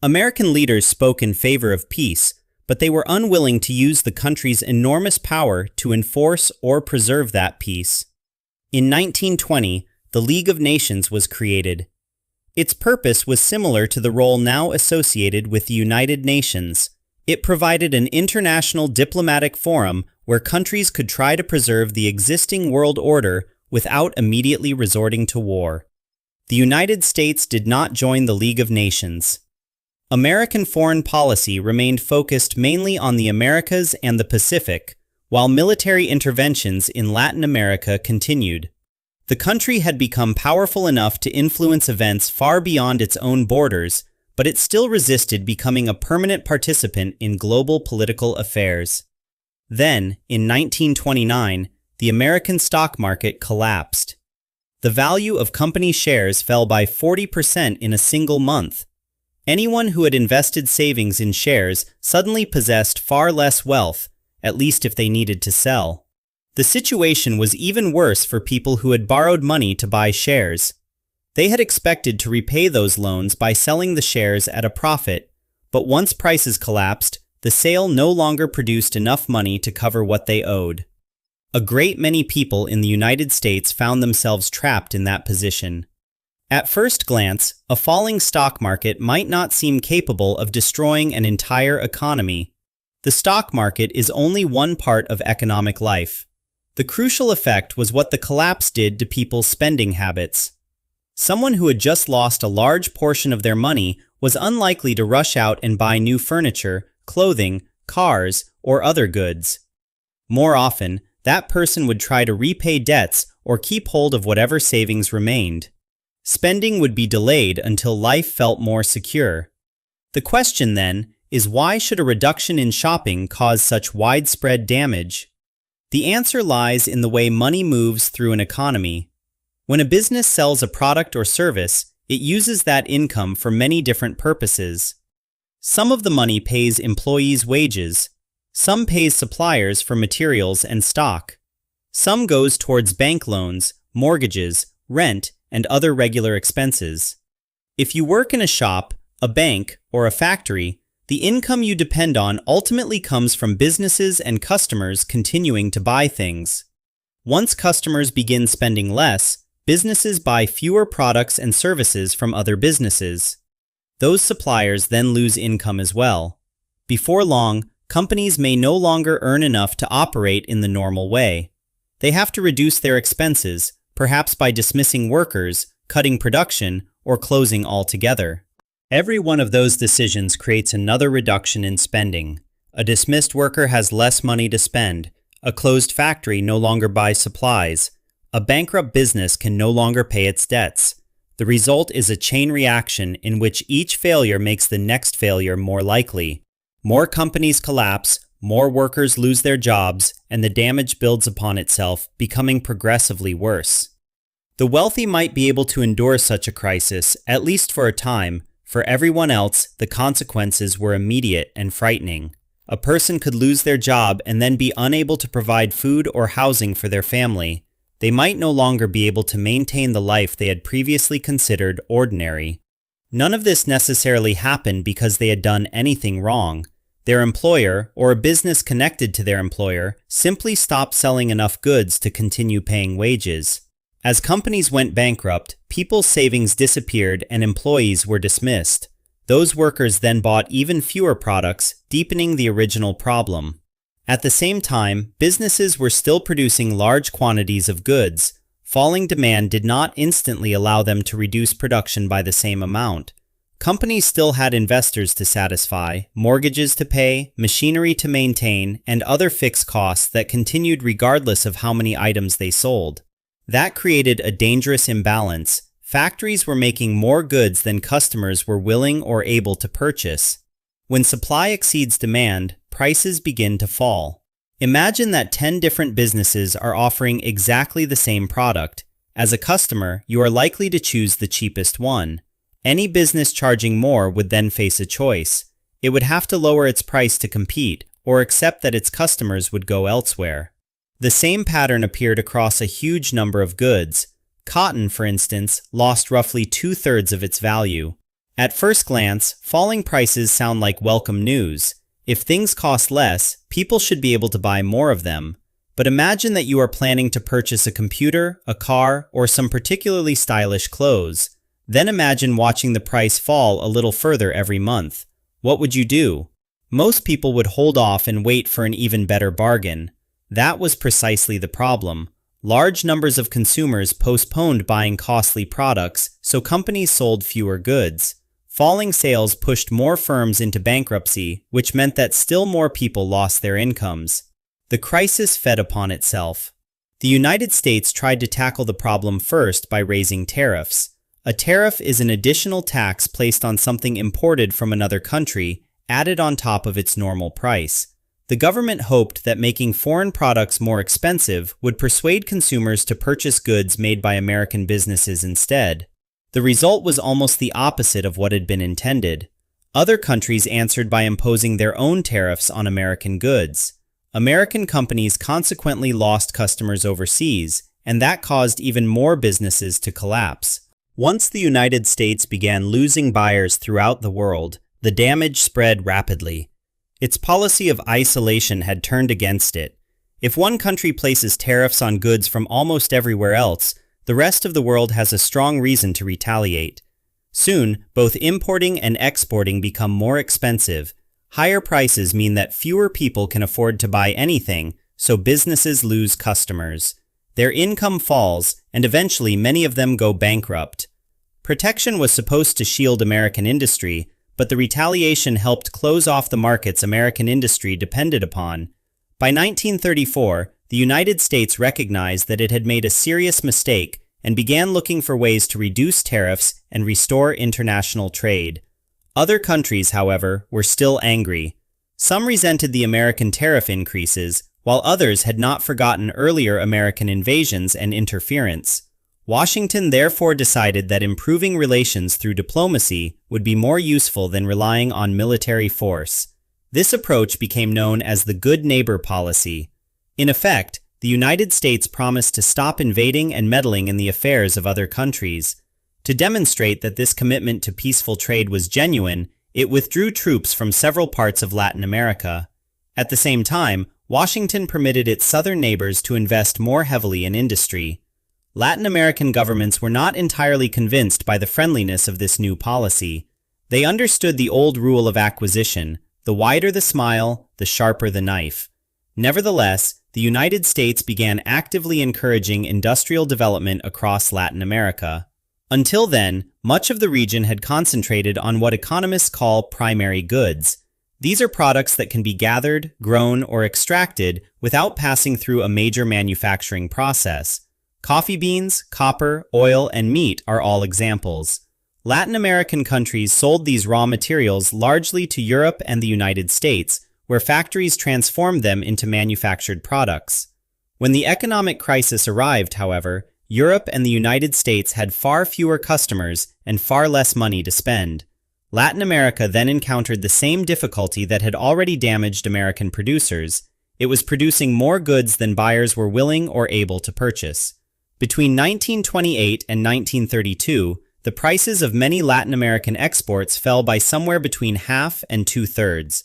American leaders spoke in favor of peace, but they were unwilling to use the country's enormous power to enforce or preserve that peace. In 1920, the League of Nations was created. Its purpose was similar to the role now associated with the United Nations. It provided an international diplomatic forum where countries could try to preserve the existing world order without immediately resorting to war. The United States did not join the League of Nations. American foreign policy remained focused mainly on the Americas and the Pacific, while military interventions in Latin America continued. The country had become powerful enough to influence events far beyond its own borders, but it still resisted becoming a permanent participant in global political affairs. Then, in 1929, the American stock market collapsed. The value of company shares fell by 40% in a single month. Anyone who had invested savings in shares suddenly possessed far less wealth, at least if they needed to sell. The situation was even worse for people who had borrowed money to buy shares. They had expected to repay those loans by selling the shares at a profit, but once prices collapsed, the sale no longer produced enough money to cover what they owed. A great many people in the United States found themselves trapped in that position. At first glance, a falling stock market might not seem capable of destroying an entire economy. The stock market is only one part of economic life. The crucial effect was what the collapse did to people's spending habits. Someone who had just lost a large portion of their money was unlikely to rush out and buy new furniture, clothing, cars, or other goods. More often, that person would try to repay debts or keep hold of whatever savings remained. Spending would be delayed until life felt more secure. The question then is, why should a reduction in shopping cause such widespread damage? The answer lies in the way money moves through an economy. When a business sells a product or service, it uses that income for many different purposes. Some of the money pays employees' wages. Some pays suppliers for materials and stock. Some goes towards bank loans, mortgages, rent, and other regular expenses. If you work in a shop, a bank, or a factory, the income you depend on ultimately comes from businesses and customers continuing to buy things. Once customers begin spending less, businesses buy fewer products and services from other businesses. Those suppliers then lose income as well. Before long, companies may no longer earn enough to operate in the normal way. They have to reduce their expenses, perhaps by dismissing workers, cutting production, or closing altogether. Every one of those decisions creates another reduction in spending. A dismissed worker has less money to spend. A closed factory no longer buys supplies. A bankrupt business can no longer pay its debts. The result is a chain reaction in which each failure makes the next failure more likely. More companies collapse, more workers lose their jobs, and the damage builds upon itself, becoming progressively worse. The wealthy might be able to endure such a crisis, at least for a time. For everyone else, the consequences were immediate and frightening. A person could lose their job and then be unable to provide food or housing for their family. They might no longer be able to maintain the life they had previously considered ordinary. None of this necessarily happened because they had done anything wrong. Their employer, or a business connected to their employer, simply stopped selling enough goods to continue paying wages. As companies went bankrupt, people's savings disappeared and employees were dismissed. Those workers then bought even fewer products, deepening the original problem. At the same time, businesses were still producing large quantities of goods. falling demand did not instantly allow them to reduce production by the same amount. Companies still had investors to satisfy, mortgages to pay, machinery to maintain, and other fixed costs that continued regardless of how many items they sold. That created a dangerous imbalance. Factories were making more goods than customers were willing or able to purchase. When supply exceeds demand, prices begin to fall. Imagine that 10 different businesses are offering exactly the same product. As a customer, you are likely to choose the cheapest one. Any business charging more would then face a choice. It would have to lower its price to compete, or accept that its customers would go elsewhere. The same pattern appeared across a huge number of goods. Cotton, for instance, lost roughly 2/3 of its value. At first glance, falling prices sound like welcome news. If things cost less, people should be able to buy more of them. But imagine that you are planning to purchase a computer, a car, or some particularly stylish clothes. Then imagine watching the price fall a little further every month. What would you do? Most people would hold off and wait for an even better bargain. That was precisely the problem. Large numbers of consumers postponed buying costly products, so companies sold fewer goods. Falling sales pushed more firms into bankruptcy, which meant that still more people lost their incomes. The crisis fed upon itself. The United States tried to tackle the problem first by raising tariffs. A tariff is an additional tax placed on something imported from another country, added on top of its normal price. The government hoped that making foreign products more expensive would persuade consumers to purchase goods made by American businesses instead. The result was almost the opposite of what had been intended. Other countries answered by imposing their own tariffs on American goods. American companies consequently lost customers overseas, and that caused even more businesses to collapse. Once the United States began losing buyers throughout the world, the damage spread rapidly. Its policy of isolation had turned against it. If one country places tariffs on goods from almost everywhere else, the rest of the world has a strong reason to retaliate. Soon, both importing and exporting become more expensive. Higher prices mean that fewer people can afford to buy anything, so businesses lose customers. Their income falls, and eventually many of them go bankrupt. Protection was supposed to shield American industry, but the retaliation helped close off the markets American industry depended upon. By 1934, the United States recognized that it had made a serious mistake and began looking for ways to reduce tariffs and restore international trade. Other countries, however, were still angry. Some resented the American tariff increases, while others had not forgotten earlier American invasions and interference. Washington therefore decided that improving relations through diplomacy would be more useful than relying on military force. This approach became known as the Good Neighbor policy. In effect, the United States promised to stop invading and meddling in the affairs of other countries. To demonstrate that this commitment to peaceful trade was genuine, it withdrew troops from several parts of Latin America. At the same time, Washington permitted its southern neighbors to invest more heavily in industry. Latin American governments were not entirely convinced by the friendliness of this new policy. They understood the old rule of acquisition: the wider the smile, the sharper the knife. Nevertheless, the United States began actively encouraging industrial development across Latin America. Until then, much of the region had concentrated on what economists call primary goods. These are products that can be gathered, grown, or extracted without passing through a major manufacturing process. Coffee beans, copper, oil, and meat are all examples. Latin American countries sold these raw materials largely to Europe and the United States, where factories transformed them into manufactured products. When the economic crisis arrived, however, Europe and the United States had far fewer customers and far less money to spend. Latin America then encountered the same difficulty that had already damaged American producers. It was producing more goods than buyers were willing or able to purchase. Between 1928 and 1932, the prices of many Latin American exports fell by somewhere between half and 2/3.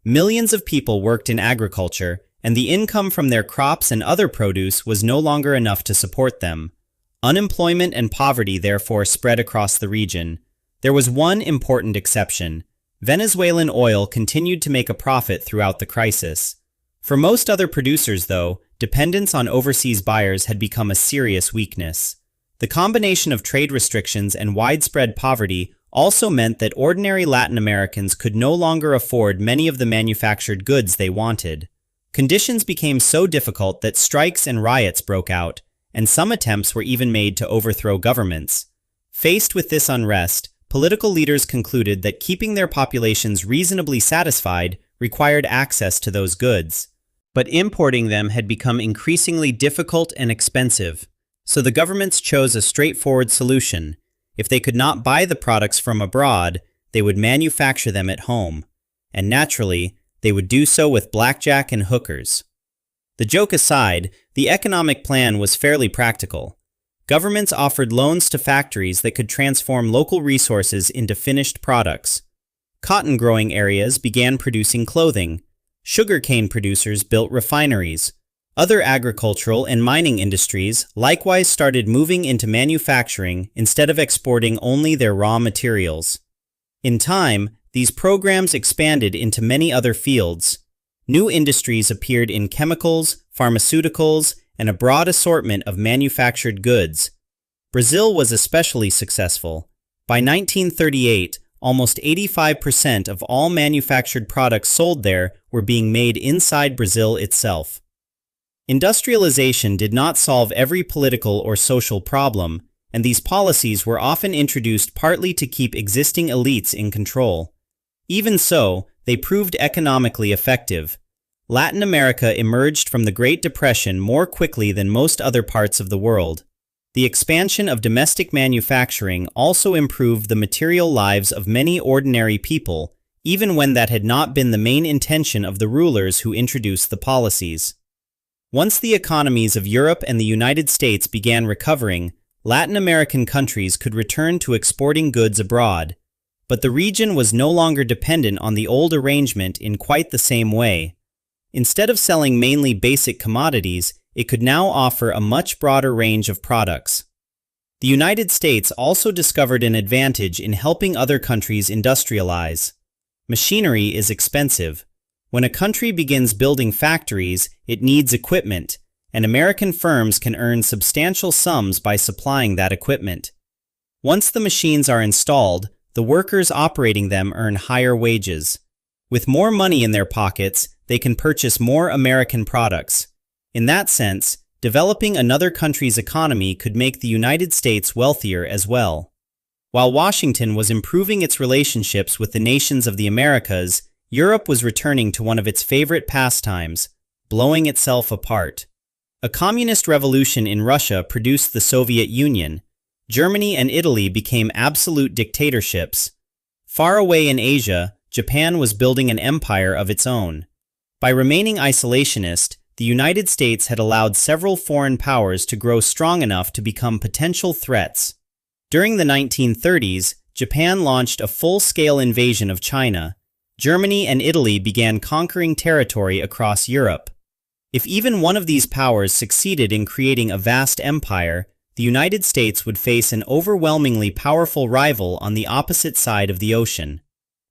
Millions of people worked in agriculture, and the income from their crops and other produce was no longer enough to support them. Unemployment and poverty therefore spread across the region. There was one important exception. Venezuelan oil continued to make a profit throughout the crisis. For most other producers, though, dependence on overseas buyers had become a serious weakness. The combination of trade restrictions and widespread poverty also meant that ordinary Latin Americans could no longer afford many of the manufactured goods they wanted. Conditions became so difficult that strikes and riots broke out, and some attempts were even made to overthrow governments. Faced with this unrest, political leaders concluded that keeping their populations reasonably satisfied required access to those goods. But importing them had become increasingly difficult and expensive, so the governments chose a straightforward solution. If they could not buy the products from abroad, they would manufacture them at home, and naturally, they would do so with blackjack and hookers. The joke aside, the economic plan was fairly practical. Governments offered loans to factories that could transform local resources into finished products. Cotton-growing areas began producing clothing. Sugarcane producers built refineries. Other agricultural and mining industries likewise started moving into manufacturing instead of exporting only their raw materials. In time, these programs expanded into many other fields. New industries appeared in chemicals, pharmaceuticals, and a broad assortment of manufactured goods. Brazil was especially successful. By 1938, almost 85% of all manufactured products sold there were being made inside Brazil itself. Industrialization did not solve every political or social problem, and these policies were often introduced partly to keep existing elites in control. Even so, they proved economically effective. Latin America emerged from the Great Depression more quickly than most other parts of the world. The expansion of domestic manufacturing also improved the material lives of many ordinary people, even when that had not been the main intention of the rulers who introduced the policies. Once the economies of Europe and the United States began recovering, Latin American countries could return to exporting goods abroad. But the region was no longer dependent on the old arrangement in quite the same way. Instead of selling mainly basic commodities, it could now offer a much broader range of products. The United States also discovered an advantage in helping other countries industrialize. Machinery is expensive. When a country begins building factories, it needs equipment, and American firms can earn substantial sums by supplying that equipment. Once the machines are installed, the workers operating them earn higher wages. With more money in their pockets, they can purchase more American products. In that sense, developing another country's economy could make the United States wealthier as well. While Washington was improving its relationships with the nations of the Americas, Europe was returning to one of its favorite pastimes, blowing itself apart. A communist revolution in Russia produced the Soviet Union. Germany and Italy became absolute dictatorships. Far away in Asia, Japan was building an empire of its own. By remaining isolationist, the United States had allowed several foreign powers to grow strong enough to become potential threats. During the 1930s, Japan launched a full-scale invasion of China. Germany and Italy began conquering territory across Europe. If even one of these powers succeeded in creating a vast empire, the United States would face an overwhelmingly powerful rival on the opposite side of the ocean.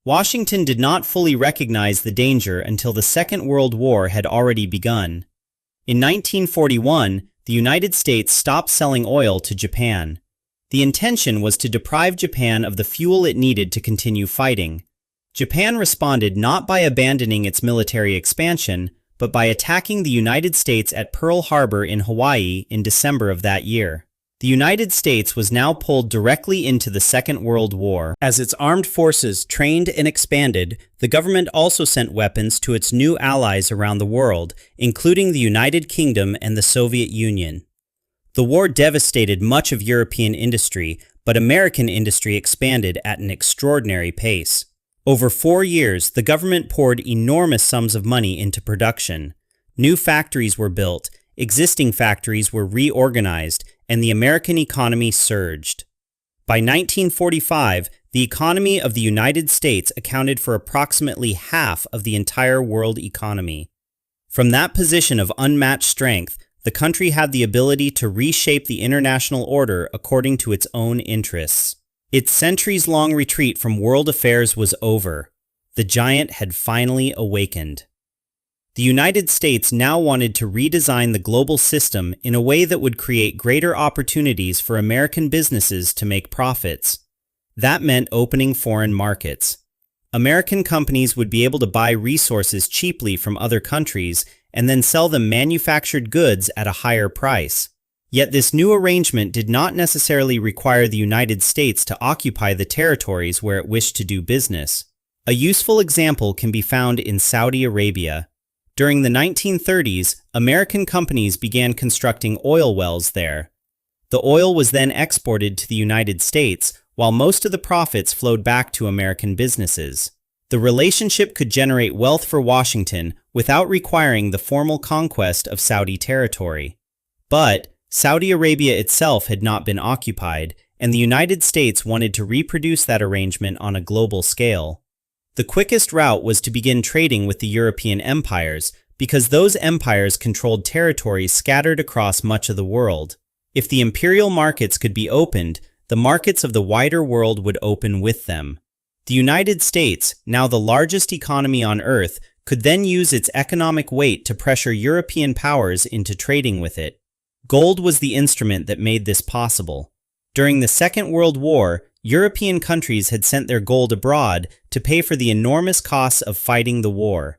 Washington did not fully recognize the danger until the Second World War had already begun. In 1941, the United States stopped selling oil to Japan. The intention was to deprive Japan of the fuel it needed to continue fighting. Japan responded not by abandoning its military expansion, but by attacking the United States at Pearl Harbor in Hawaii in December of that year. The United States was now pulled directly into the Second World War. As its armed forces trained and expanded, the government also sent weapons to its new allies around the world, including the United Kingdom and the Soviet Union. The war devastated much of European industry, but American industry expanded at an extraordinary pace. Over 4 years, the government poured enormous sums of money into production. New factories were built, existing factories were reorganized, and the American economy surged. By 1945, the economy of the United States accounted for approximately half of the entire world economy. From that position of unmatched strength, the country had the ability to reshape the international order according to its own interests. Its centuries-long retreat from world affairs was over. The giant had finally awakened. The United States now wanted to redesign the global system in a way that would create greater opportunities for American businesses to make profits. That meant opening foreign markets. American companies would be able to buy resources cheaply from other countries and then sell them manufactured goods at a higher price. Yet this new arrangement did not necessarily require the United States to occupy the territories where it wished to do business. A useful example can be found in Saudi Arabia. During the 1930s, American companies began constructing oil wells there. The oil was then exported to the United States, while most of the profits flowed back to American businesses. The relationship could generate wealth for Washington without requiring the formal conquest of Saudi territory. But Saudi Arabia itself had not been occupied, and the United States wanted to reproduce that arrangement on a global scale. The quickest route was to begin trading with the European empires, because those empires controlled territories scattered across much of the world. If the imperial markets could be opened, the markets of the wider world would open with them. The United States, now the largest economy on Earth, could then use its economic weight to pressure European powers into trading with it. Gold was the instrument that made this possible. During the Second World War, European countries had sent their gold abroad to pay for the enormous costs of fighting the war.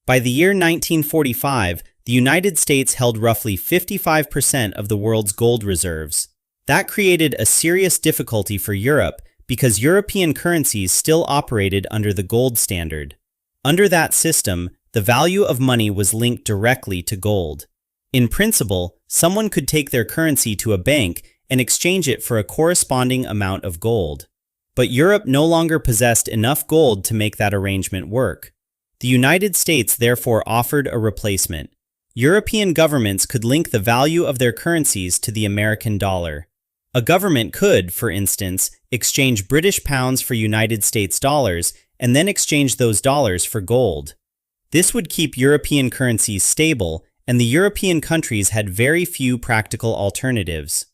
By the year 1945, the United States held roughly 55% of the world's gold reserves. That created a serious difficulty for Europe because European currencies still operated under the gold standard. Under that system, the value of money was linked directly to gold. In principle, someone could take their currency to a bank and exchange it for a corresponding amount of gold. But Europe no longer possessed enough gold to make that arrangement work. The United States therefore offered a replacement. European governments could link the value of their currencies to the American dollar. A government could, for instance, exchange British pounds for United States dollars and then exchange those dollars for gold. This would keep European currencies stable, and the European countries had very few practical alternatives.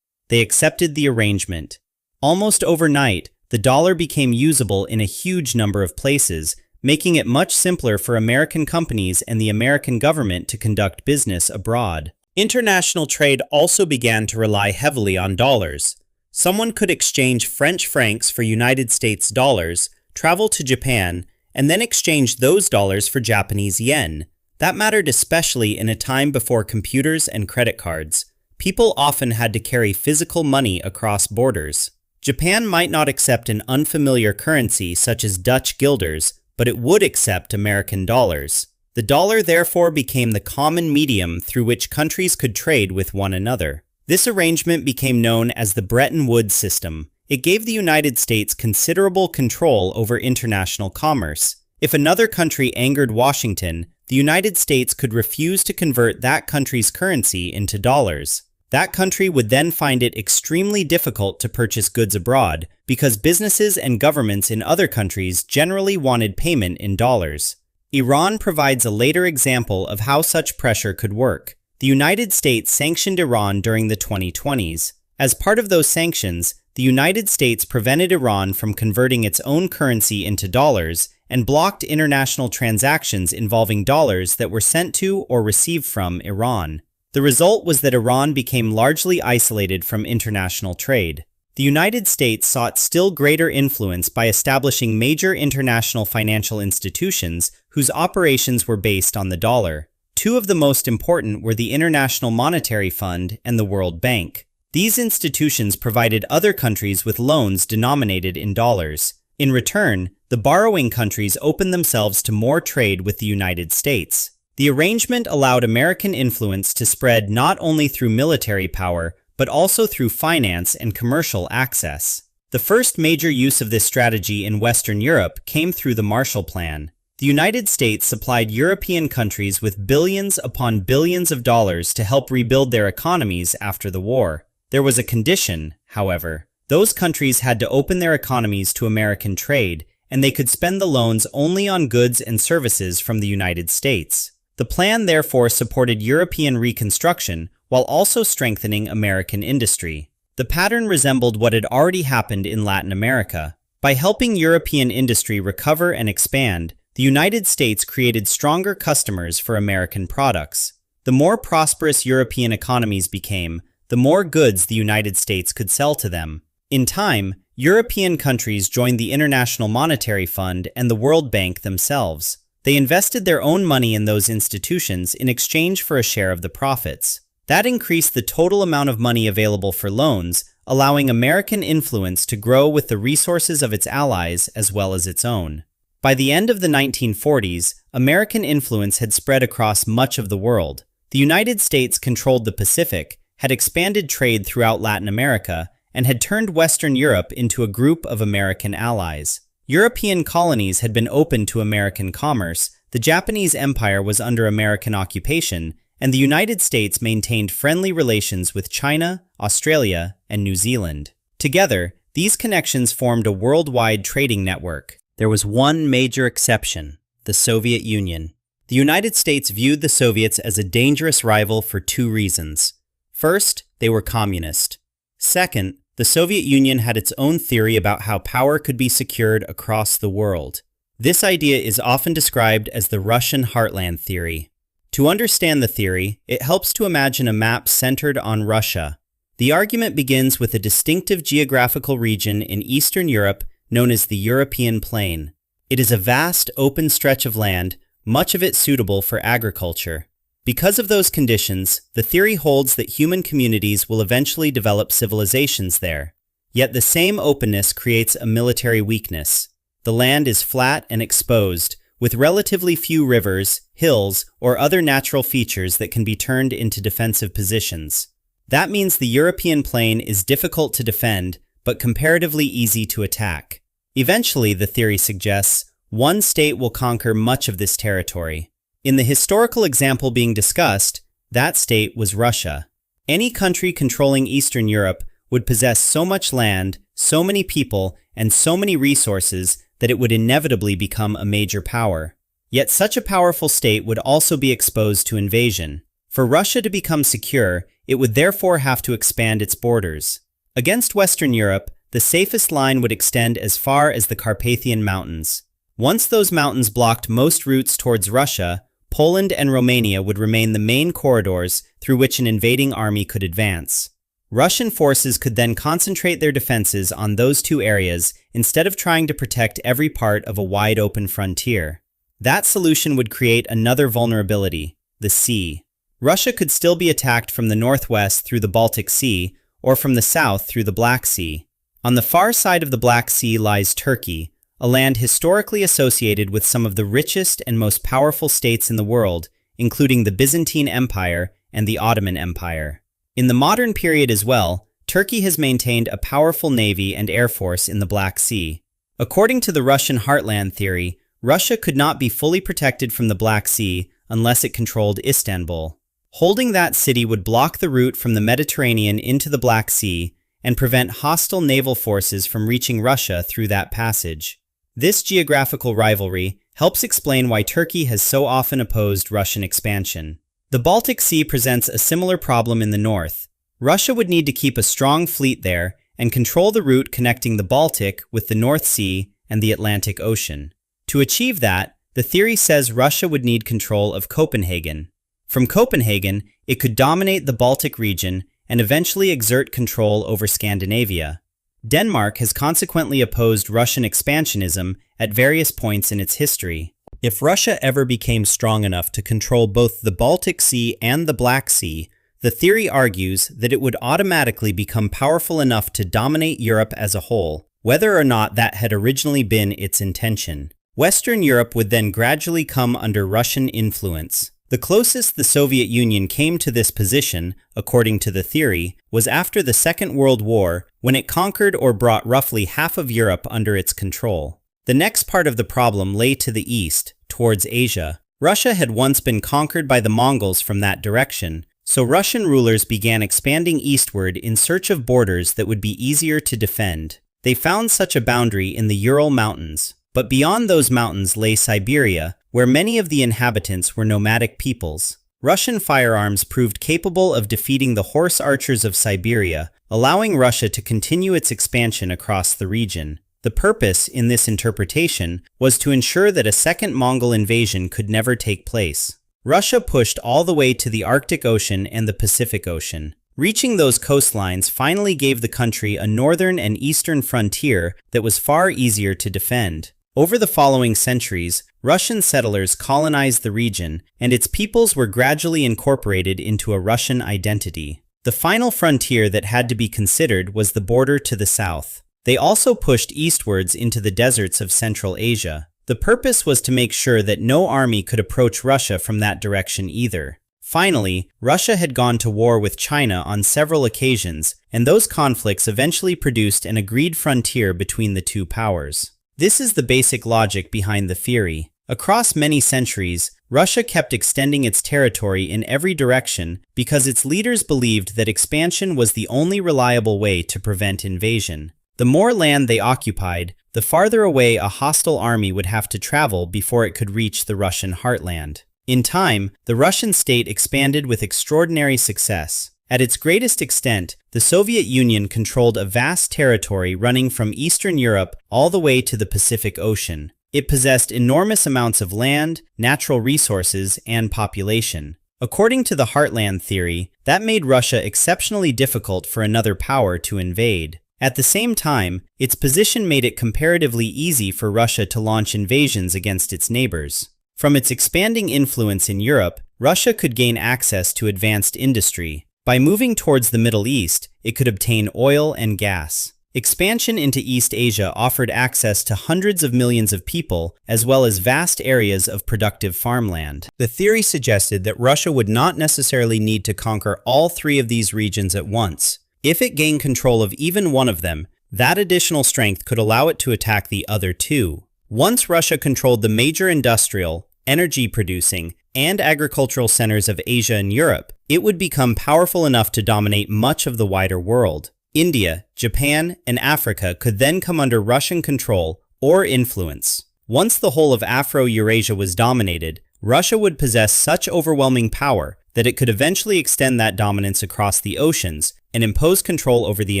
They accepted the arrangement. Almost overnight, the dollar became usable in a huge number of places, making it much simpler for American companies and the American government to conduct business abroad. International trade also began to rely heavily on dollars. Someone could exchange French francs for United States dollars, travel to Japan, and then exchange those dollars for Japanese yen. That mattered especially in a time before computers and credit cards. People often had to carry physical money across borders. Japan might not accept an unfamiliar currency such as Dutch guilders, but it would accept American dollars. The dollar therefore became the common medium through which countries could trade with one another. This arrangement became known as the Bretton Woods system. It gave the United States considerable control over international commerce. If another country angered Washington, the United States could refuse to convert that country's currency into dollars. That country would then find it extremely difficult to purchase goods abroad because businesses and governments in other countries generally wanted payment in dollars. Iran provides a later example of how such pressure could work. The United States sanctioned Iran during the 2020s. As part of those sanctions, the United States prevented Iran from converting its own currency into dollars and blocked international transactions involving dollars that were sent to or received from Iran. The result was that Iran became largely isolated from international trade. The United States sought still greater influence by establishing major international financial institutions whose operations were based on the dollar. Two of the most important were the International Monetary Fund and the World Bank. These institutions provided other countries with loans denominated in dollars. In return, the borrowing countries opened themselves to more trade with the United States. The arrangement allowed American influence to spread not only through military power, but also through finance and commercial access. The first major use of this strategy in Western Europe came through the Marshall Plan. The United States supplied European countries with billions upon billions of dollars to help rebuild their economies after the war. There was a condition, however. Those countries had to open their economies to American trade, and they could spend the loans only on goods and services from the United States. The plan therefore supported European reconstruction while also strengthening American industry. The pattern resembled what had already happened in Latin America. By helping European industry recover and expand, The United States created stronger customers for American products. The more prosperous European economies became, the more goods the United States could sell to them. In time, European countries joined the International Monetary Fund and the World Bank themselves. They invested their own money in those institutions in exchange for a share of the profits. That increased the total amount of money available for loans, allowing American influence to grow with the resources of its allies as well as its own. By the end of the 1940s, American influence had spread across much of the world. The United States controlled the Pacific, had expanded trade throughout Latin America, and had turned Western Europe into a group of American allies. European colonies had been open to American commerce, the Japanese Empire was under American occupation, and the United States maintained friendly relations with China, Australia, and New Zealand. Together, these connections formed a worldwide trading network. There was one major exception: the Soviet Union. The United States viewed the Soviets as a dangerous rival for two reasons. First, they were communist. Second, the Soviet Union had its own theory about how power could be secured across the world. This idea is often described as the Russian heartland theory. To understand the theory, it helps to imagine a map centered on Russia. The argument begins with a distinctive geographical region in Eastern Europe known as the European Plain. It is a vast, open stretch of land, much of it suitable for agriculture. Because of those conditions, the theory holds that human communities will eventually develop civilizations there. Yet the same openness creates a military weakness. The land is flat and exposed, with relatively few rivers, hills, or other natural features that can be turned into defensive positions. That means the European plain is difficult to defend, but comparatively easy to attack. Eventually, the theory suggests, one state will conquer much of this territory. In the historical example being discussed, that state was Russia. Any country controlling Eastern Europe would possess so much land, so many people, and so many resources that it would inevitably become a major power. Yet such a powerful state would also be exposed to invasion. For Russia to become secure, it would therefore have to expand its borders. Against Western Europe, the safest line would extend as far as the Carpathian Mountains. Once those mountains blocked most routes towards Russia, Poland and Romania would remain the main corridors through which an invading army could advance. Russian forces could then concentrate their defenses on those two areas instead of trying to protect every part of a wide-open frontier. That solution would create another vulnerability: the sea. Russia could still be attacked from the northwest through the Baltic Sea or from the south through the Black Sea. On the far side of the Black Sea lies Turkey, a land historically associated with some of the richest and most powerful states in the world, including the Byzantine Empire and the Ottoman Empire. In the modern period as well, Turkey has maintained a powerful navy and air force in the Black Sea. According to the Russian heartland theory, Russia could not be fully protected from the Black Sea unless it controlled Istanbul. Holding that city would block the route from the Mediterranean into the Black Sea and prevent hostile naval forces from reaching Russia through that passage. This geographical rivalry helps explain why Turkey has so often opposed Russian expansion. The Baltic Sea presents a similar problem in the north. Russia would need to keep a strong fleet there and control the route connecting the Baltic with the North Sea and the Atlantic Ocean. To achieve that, the theory says Russia would need control of Copenhagen. From Copenhagen, it could dominate the Baltic region and eventually exert control over Scandinavia. Denmark has consequently opposed Russian expansionism at various points in its history. If Russia ever became strong enough to control both the Baltic Sea and the Black Sea, the theory argues that it would automatically become powerful enough to dominate Europe as a whole, whether or not that had originally been its intention. Western Europe would then gradually come under Russian influence. The closest the Soviet Union came to this position, according to the theory, was after the Second World War, when it conquered or brought roughly half of Europe under its control. The next part of the problem lay to the east, towards Asia. Russia had once been conquered by the Mongols from that direction, so Russian rulers began expanding eastward in search of borders that would be easier to defend. They found such a boundary in the Ural Mountains. But beyond those mountains lay Siberia, where many of the inhabitants were nomadic peoples. Russian firearms proved capable of defeating the horse archers of Siberia, allowing Russia to continue its expansion across the region. The purpose, in this interpretation, was to ensure that a second Mongol invasion could never take place. Russia pushed all the way to the Arctic Ocean and the Pacific Ocean. Reaching those coastlines finally gave the country a northern and eastern frontier that was far easier to defend. Over the following centuries, Russian settlers colonized the region, and its peoples were gradually incorporated into a Russian identity. The final frontier that had to be considered was the border to the south. They also pushed eastwards into the deserts of Central Asia. The purpose was to make sure that no army could approach Russia from that direction either. Finally, Russia had gone to war with China on several occasions, and those conflicts eventually produced an agreed frontier between the two powers. This is the basic logic behind the theory. Across many centuries, Russia kept extending its territory in every direction because its leaders believed that expansion was the only reliable way to prevent invasion. The more land they occupied, the farther away a hostile army would have to travel before it could reach the Russian heartland. In time, the Russian state expanded with extraordinary success. At its greatest extent, the Soviet Union controlled a vast territory running from Eastern Europe all the way to the Pacific Ocean. It possessed enormous amounts of land, natural resources, and population. According to the Heartland theory, that made Russia exceptionally difficult for another power to invade. At the same time, its position made it comparatively easy for Russia to launch invasions against its neighbors. From its expanding influence in Europe, Russia could gain access to advanced industry. By moving towards the Middle East, it could obtain oil and gas. Expansion into East Asia offered access to hundreds of millions of people, as well as vast areas of productive farmland. The theory suggested that Russia would not necessarily need to conquer all three of these regions at once. If it gained control of even one of them, that additional strength could allow it to attack the other two. Once Russia controlled the major industrial, energy-producing, and agricultural centers of Asia and Europe, it would become powerful enough to dominate much of the wider world. India, Japan, and Africa could then come under Russian control or influence. Once the whole of Afro-Eurasia was dominated, Russia would possess such overwhelming power that it could eventually extend that dominance across the oceans and impose control over the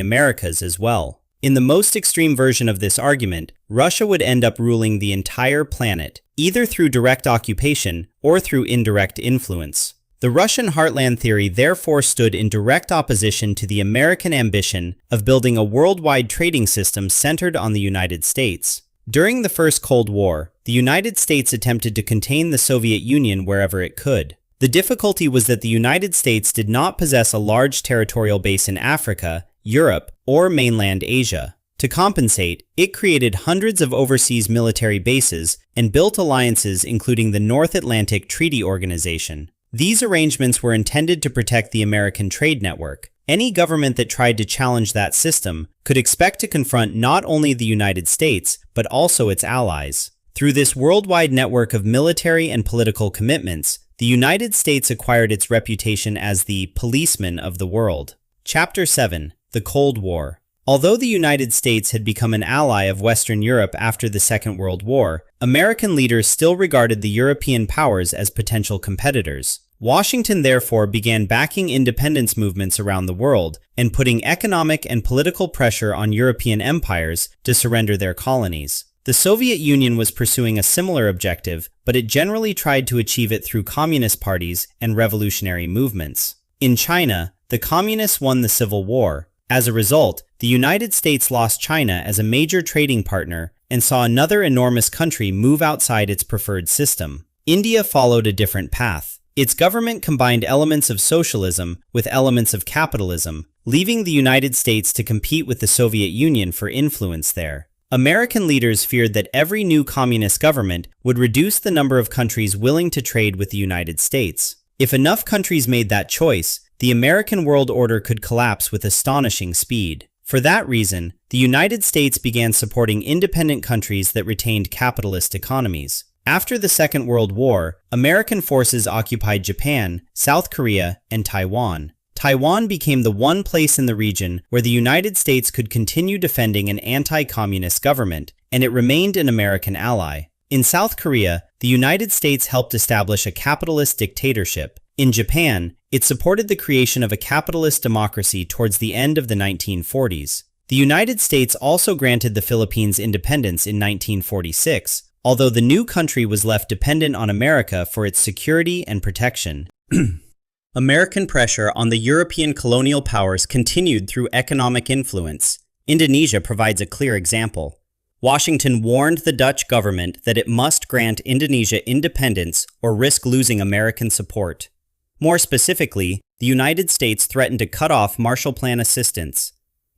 Americas as well. In the most extreme version of this argument, Russia would end up ruling the entire planet, either through direct occupation or through indirect influence. The Russian heartland theory therefore stood in direct opposition to the American ambition of building a worldwide trading system centered on the United States. During the First Cold War, the United States attempted to contain the Soviet Union wherever it could. The difficulty was that the United States did not possess a large territorial base in Africa, Europe, or mainland Asia. To compensate, it created hundreds of overseas military bases and built alliances including the North Atlantic Treaty Organization. These arrangements were intended to protect the American trade network. Any government that tried to challenge that system could expect to confront not only the United States, but also its allies. Through this worldwide network of military and political commitments, the United States acquired its reputation as the policeman of the world. Chapter 7: The Cold War. Although the United States had become an ally of Western Europe after the Second World War, American leaders still regarded the European powers as potential competitors. Washington therefore began backing independence movements around the world and putting economic and political pressure on European empires to surrender their colonies. The Soviet Union was pursuing a similar objective, but it generally tried to achieve it through communist parties and revolutionary movements. In China, the communists won the Civil War. As a result, the United States lost China as a major trading partner and saw another enormous country move outside its preferred system. India followed a different path. Its government combined elements of socialism with elements of capitalism, leaving the United States to compete with the Soviet Union for influence there. American leaders feared that every new communist government would reduce the number of countries willing to trade with the United States. If enough countries made that choice, the American world order could collapse with astonishing speed. For that reason, the United States began supporting independent countries that retained capitalist economies. After the Second World War, American forces occupied Japan, South Korea, and Taiwan. Taiwan became the one place in the region where the United States could continue defending an anti-communist government, and it remained an American ally. In South Korea, the United States helped establish a capitalist dictatorship. In Japan, it supported the creation of a capitalist democracy towards the end of the 1940s. The United States also granted the Philippines independence in 1946, although the new country was left dependent on America for its security and protection. American pressure on the European colonial powers continued through economic influence. Indonesia provides a clear example. Washington warned the Dutch government that it must grant Indonesia independence or risk losing American support. More specifically, the United States threatened to cut off Marshall Plan assistance.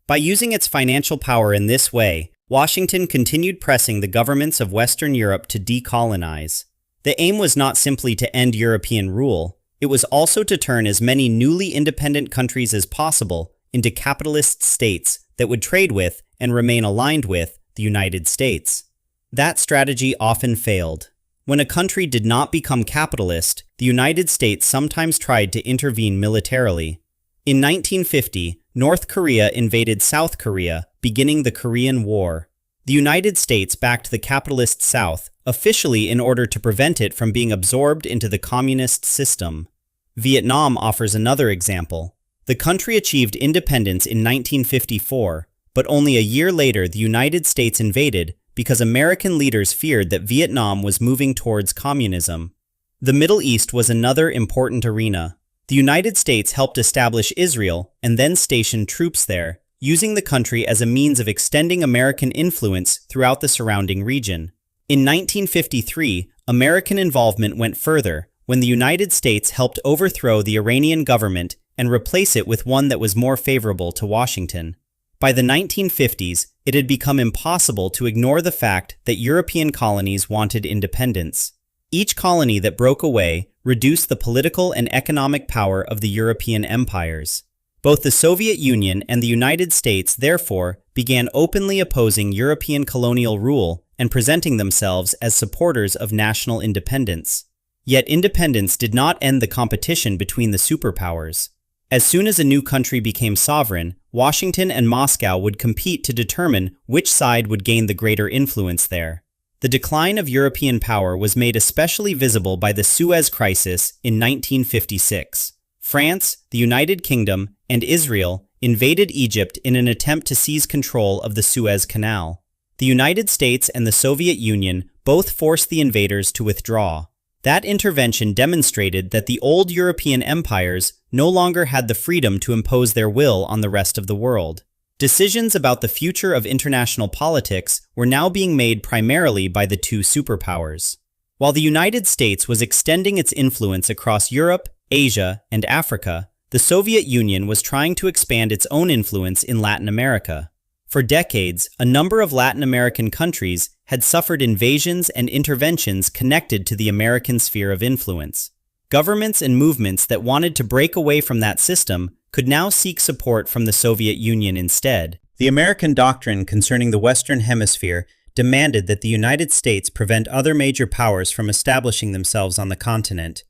By using its financial power in this way, Washington continued pressing the governments of Western Europe to decolonize. The aim was not simply to end European rule, it was also to turn as many newly independent countries as possible into capitalist states that would trade with and remain aligned with the United States. That strategy often failed. When a country did not become capitalist, the United States sometimes tried to intervene militarily. In 1950, North Korea invaded South Korea, beginning the Korean War. The United States backed the capitalist South, officially in order to prevent it from being absorbed into the communist system. Vietnam offers another example. The country achieved independence in 1954, but only a year later the United States invaded because American leaders feared that Vietnam was moving towards communism. The Middle East was another important arena. The United States helped establish Israel and then stationed troops there, using the country as a means of extending American influence throughout the surrounding region. In 1953, American involvement went further when the United States helped overthrow the Iranian government and replace it with one that was more favorable to Washington. By the 1950s, it had become impossible to ignore the fact that European colonies wanted independence. Each colony that broke away reduced the political and economic power of the European empires. Both the Soviet Union and the United States, therefore, began openly opposing European colonial rule and presenting themselves as supporters of national independence. Yet independence did not end the competition between the superpowers. As soon as a new country became sovereign, Washington and Moscow would compete to determine which side would gain the greater influence there. The decline of European power was made especially visible by the Suez Crisis in 1956. France, the United Kingdom, and Israel invaded Egypt in an attempt to seize control of the Suez Canal. The United States and the Soviet Union both forced the invaders to withdraw. That intervention demonstrated that the old European empires no longer had the freedom to impose their will on the rest of the world. Decisions about the future of international politics were now being made primarily by the two superpowers. While the United States was extending its influence across Europe, Asia, and Africa, the Soviet Union was trying to expand its own influence in Latin America. For decades, a number of Latin American countries had suffered invasions and interventions connected to the American sphere of influence. Governments and movements that wanted to break away from that system could now seek support from the Soviet Union instead. The American doctrine concerning the Western Hemisphere demanded that the United States prevent other major powers from establishing themselves on the continent.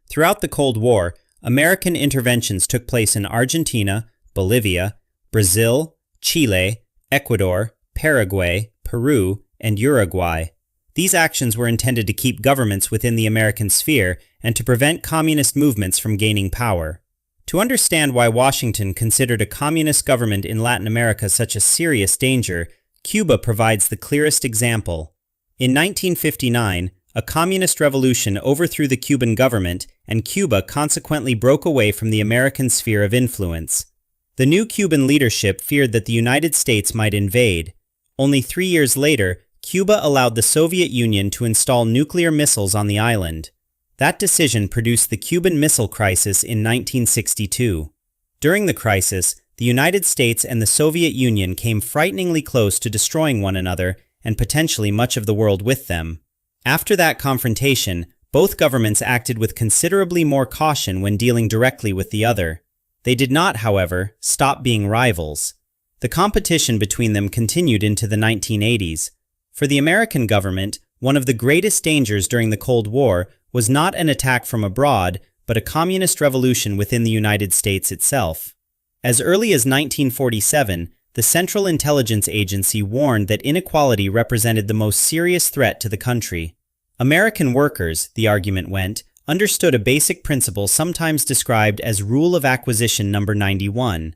Throughout the Cold War, American interventions took place in Argentina, Bolivia, Brazil, Chile, Ecuador, Paraguay, Peru, and Uruguay. These actions were intended to keep governments within the American sphere and to prevent communist movements from gaining power. To understand why Washington considered a communist government in Latin America such a serious danger, Cuba provides the clearest example. In 1959, a communist revolution overthrew the Cuban government, and Cuba consequently broke away from the American sphere of influence. The new Cuban leadership feared that the United States might invade. Only 3 years later, Cuba allowed the Soviet Union to install nuclear missiles on the island. That decision produced the Cuban Missile Crisis in 1962. During the crisis, the United States and the Soviet Union came frighteningly close to destroying one another and potentially much of the world with them. After that confrontation, both governments acted with considerably more caution when dealing directly with the other. They did not, however, stop being rivals. The competition between them continued into the 1980s. For the American government, one of the greatest dangers during the Cold War was not an attack from abroad, but a communist revolution within the United States itself. As early as 1947, the Central Intelligence Agency warned that inequality represented the most serious threat to the country. American workers, the argument went, understood a basic principle sometimes described as Rule of Acquisition number 91.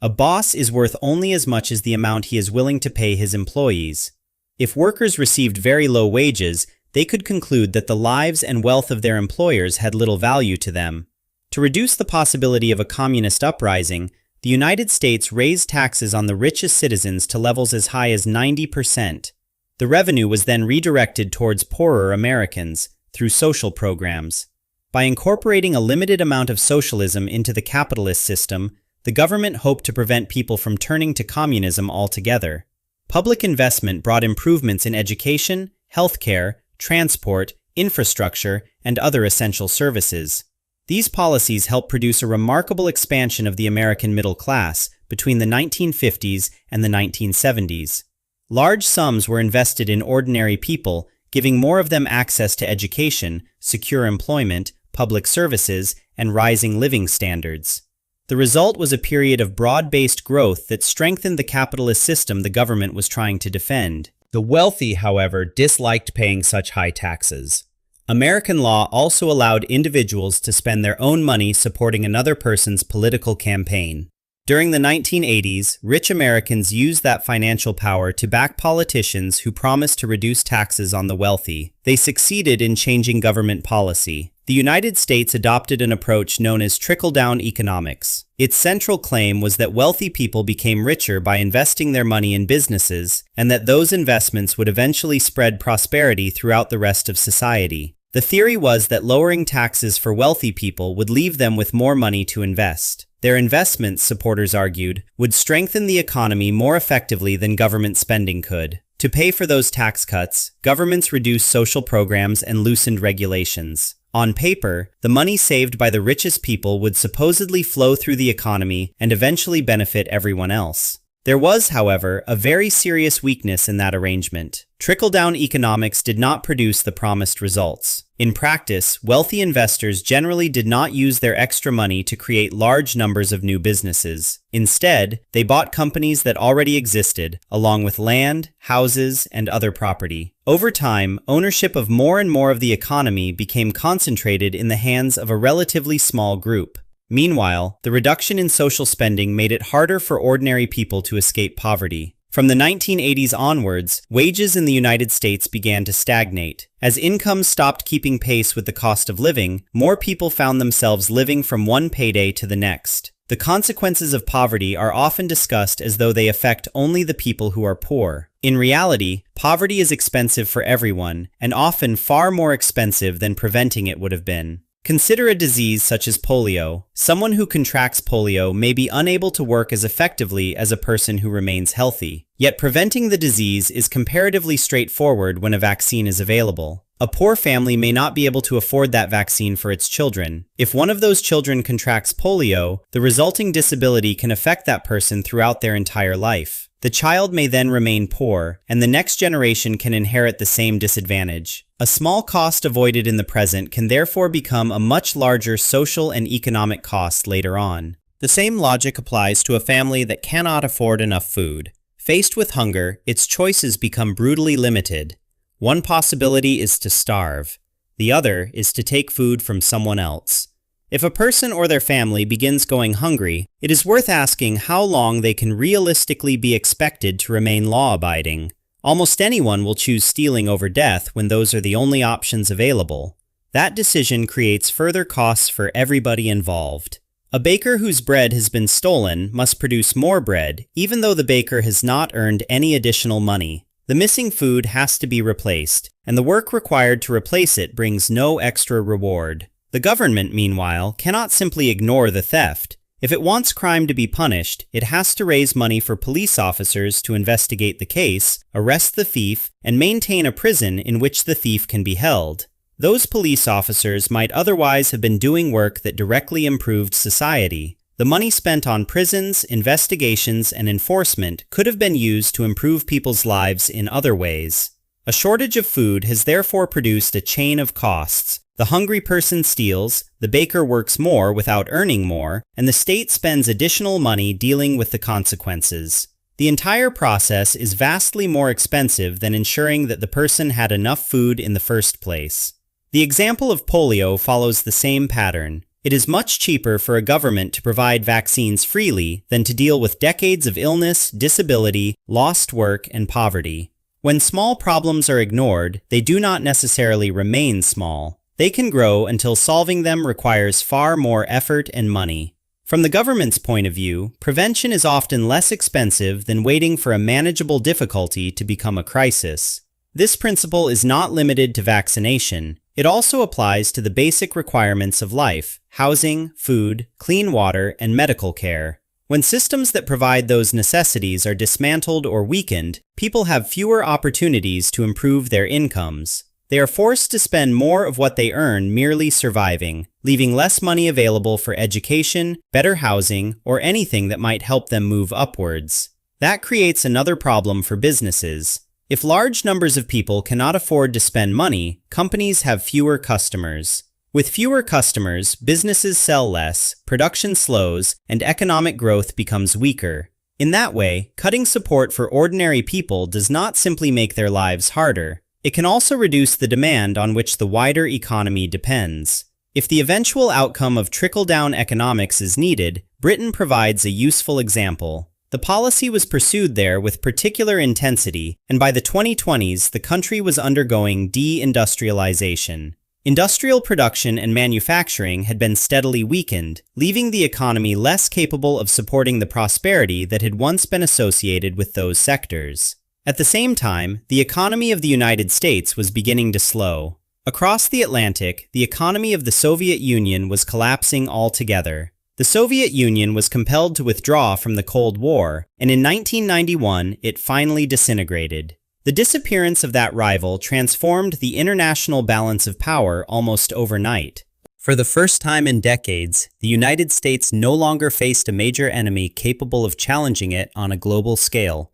A boss is worth only as much as the amount he is willing to pay his employees. If workers received very low wages, they could conclude that the lives and wealth of their employers had little value to them. To reduce the possibility of a communist uprising, the United States raised taxes on the richest citizens to levels as high as 90%. The revenue was then redirected towards poorer Americans through social programs. By incorporating a limited amount of socialism into the capitalist system, the government hoped to prevent people from turning to communism altogether. Public investment brought improvements in education, healthcare, transport, infrastructure, and other essential services. These policies helped produce a remarkable expansion of the American middle class between the 1950s and the 1970s. Large sums were invested in ordinary people, giving more of them access to education, secure employment, public services, and rising living standards. The result was a period of broad-based growth that strengthened the capitalist system the government was trying to defend. The wealthy, however, disliked paying such high taxes. American law also allowed individuals to spend their own money supporting another person's political campaign. During the 1980s, rich Americans used that financial power to back politicians who promised to reduce taxes on the wealthy. They succeeded in changing government policy. The United States adopted an approach known as trickle-down economics. Its central claim was that wealthy people became richer by investing their money in businesses, and that those investments would eventually spread prosperity throughout the rest of society. The theory was that lowering taxes for wealthy people would leave them with more money to invest. Their investments, supporters argued, would strengthen the economy more effectively than government spending could. To pay for those tax cuts, governments reduced social programs and loosened regulations. On paper, the money saved by the richest people would supposedly flow through the economy and eventually benefit everyone else. There was, however, a very serious weakness in that arrangement. Trickle-down economics did not produce the promised results. In practice, wealthy investors generally did not use their extra money to create large numbers of new businesses. Instead, they bought companies that already existed, along with land, houses, and other property. Over time, ownership of more and more of the economy became concentrated in the hands of a relatively small group. Meanwhile, the reduction in social spending made it harder for ordinary people to escape poverty. From the 1980s onwards, wages in the United States began to stagnate. As incomes stopped keeping pace with the cost of living, more people found themselves living from one payday to the next. The consequences of poverty are often discussed as though they affect only the people who are poor. In reality, poverty is expensive for everyone, and often far more expensive than preventing it would have been. Consider a disease such as polio. Someone who contracts polio may be unable to work as effectively as a person who remains healthy. Yet preventing the disease is comparatively straightforward when a vaccine is available. A poor family may not be able to afford that vaccine for its children. If one of those children contracts polio, the resulting disability can affect that person throughout their entire life. The child may then remain poor, and the next generation can inherit the same disadvantage. A small cost avoided in the present can therefore become a much larger social and economic cost later on. The same logic applies to a family that cannot afford enough food. Faced with hunger, its choices become brutally limited. One possibility is to starve. The other is to take food from someone else. If a person or their family begins going hungry, it is worth asking how long they can realistically be expected to remain law-abiding. Almost anyone will choose stealing over death when those are the only options available. That decision creates further costs for everybody involved. A baker whose bread has been stolen must produce more bread, even though the baker has not earned any additional money. The missing food has to be replaced, and the work required to replace it brings no extra reward. The government, meanwhile, cannot simply ignore the theft. If it wants crime to be punished, it has to raise money for police officers to investigate the case, arrest the thief, and maintain a prison in which the thief can be held. Those police officers might otherwise have been doing work that directly improved society. The money spent on prisons, investigations, and enforcement could have been used to improve people's lives in other ways. A shortage of food has therefore produced a chain of costs. The hungry person steals, the baker works more without earning more, and the state spends additional money dealing with the consequences. The entire process is vastly more expensive than ensuring that the person had enough food in the first place. The example of polio follows the same pattern. It is much cheaper for a government to provide vaccines freely than to deal with decades of illness, disability, lost work, and poverty. When small problems are ignored, they do not necessarily remain small. They can grow until solving them requires far more effort and money. From the government's point of view, prevention is often less expensive than waiting for a manageable difficulty to become a crisis. This principle is not limited to vaccination. It also applies to the basic requirements of life: housing, food, clean water, and medical care. When systems that provide those necessities are dismantled or weakened, people have fewer opportunities to improve their incomes. They are forced to spend more of what they earn merely surviving, leaving less money available for education, better housing, or anything that might help them move upwards. That creates another problem for businesses. If large numbers of people cannot afford to spend money, companies have fewer customers. With fewer customers, businesses sell less, production slows, and economic growth becomes weaker. In that way, cutting support for ordinary people does not simply make their lives harder. It can also reduce the demand on which the wider economy depends. If the eventual outcome of trickle-down economics is needed, Britain provides a useful example. The policy was pursued there with particular intensity, and by the 2020s, the country was undergoing de-industrialization. Industrial production and manufacturing had been steadily weakened, leaving the economy less capable of supporting the prosperity that had once been associated with those sectors. At the same time, the economy of the United States was beginning to slow. Across the Atlantic, the economy of the Soviet Union was collapsing altogether. The Soviet Union was compelled to withdraw from the Cold War, and in 1991, it finally disintegrated. The disappearance of that rival transformed the international balance of power almost overnight. For the first time in decades, the United States no longer faced a major enemy capable of challenging it on a global scale.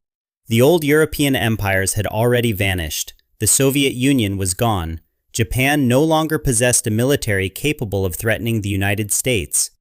The old European empires had already vanished. The Soviet Union was gone. Japan no longer possessed a military capable of threatening the United States.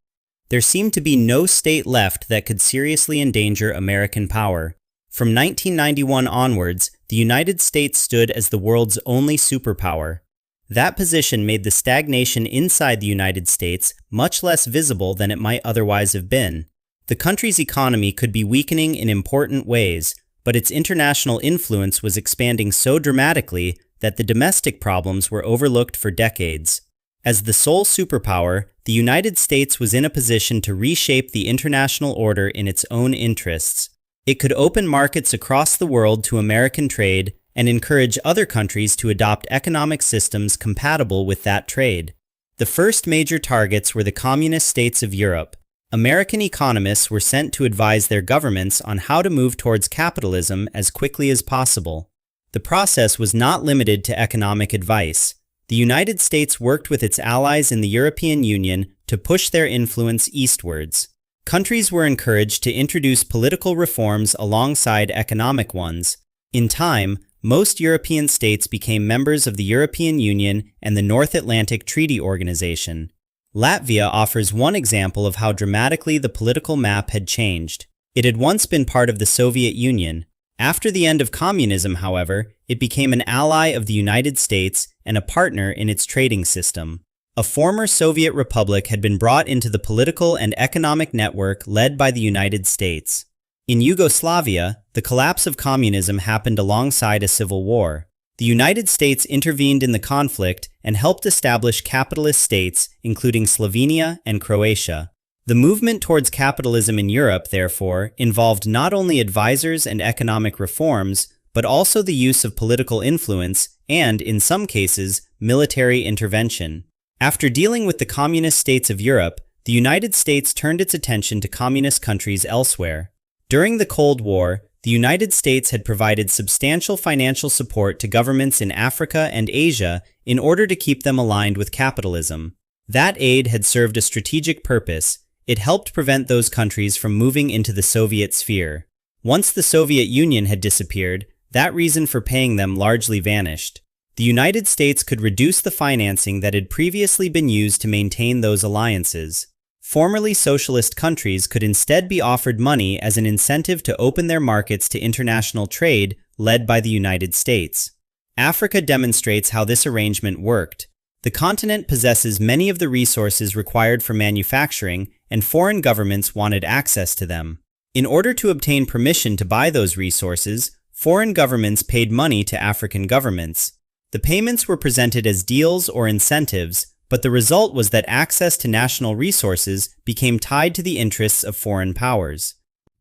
There seemed to be no state left that could seriously endanger American power. From 1991 onwards, the United States stood as the world's only superpower. That position made the stagnation inside the United States much less visible than it might otherwise have been. The country's economy could be weakening in important ways, but its international influence was expanding so dramatically that the domestic problems were overlooked for decades. As the sole superpower, the United States was in a position to reshape the international order in its own interests. It could open markets across the world to American trade and encourage other countries to adopt economic systems compatible with that trade. The first major targets were the communist states of Europe. American economists were sent to advise their governments on how to move towards capitalism as quickly as possible. The process was not limited to economic advice. The United States worked with its allies in the European Union to push their influence eastwards. Countries were encouraged to introduce political reforms alongside economic ones. In time, most European states became members of the European Union and the North Atlantic Treaty Organization. Latvia offers one example of how dramatically the political map had changed. It had once been part of the Soviet Union. After the end of communism, however, it became an ally of the United States and a partner in its trading system. A former Soviet republic had been brought into the political and economic network led by the United States. In Yugoslavia, the collapse of communism happened alongside a civil war. The United States intervened in the conflict and helped establish capitalist states, including Slovenia and Croatia. The movement towards capitalism in Europe, therefore, involved not only advisors and economic reforms, but also the use of political influence and, in some cases, military intervention. After dealing with the communist states of Europe, the United States turned its attention to communist countries elsewhere. During the Cold War, the United States had provided substantial financial support to governments in Africa and Asia in order to keep them aligned with capitalism. That aid had served a strategic purpose. It helped prevent those countries from moving into the Soviet sphere. Once the Soviet Union had disappeared, that reason for paying them largely vanished. The United States could reduce the financing that had previously been used to maintain those alliances. Formerly socialist countries could instead be offered money as an incentive to open their markets to international trade led by the United States. Africa demonstrates how this arrangement worked. The continent possesses many of the resources required for manufacturing, and foreign governments wanted access to them. In order to obtain permission to buy those resources, foreign governments paid money to African governments. The payments were presented as deals or incentives, but the result was that access to national resources became tied to the interests of foreign powers.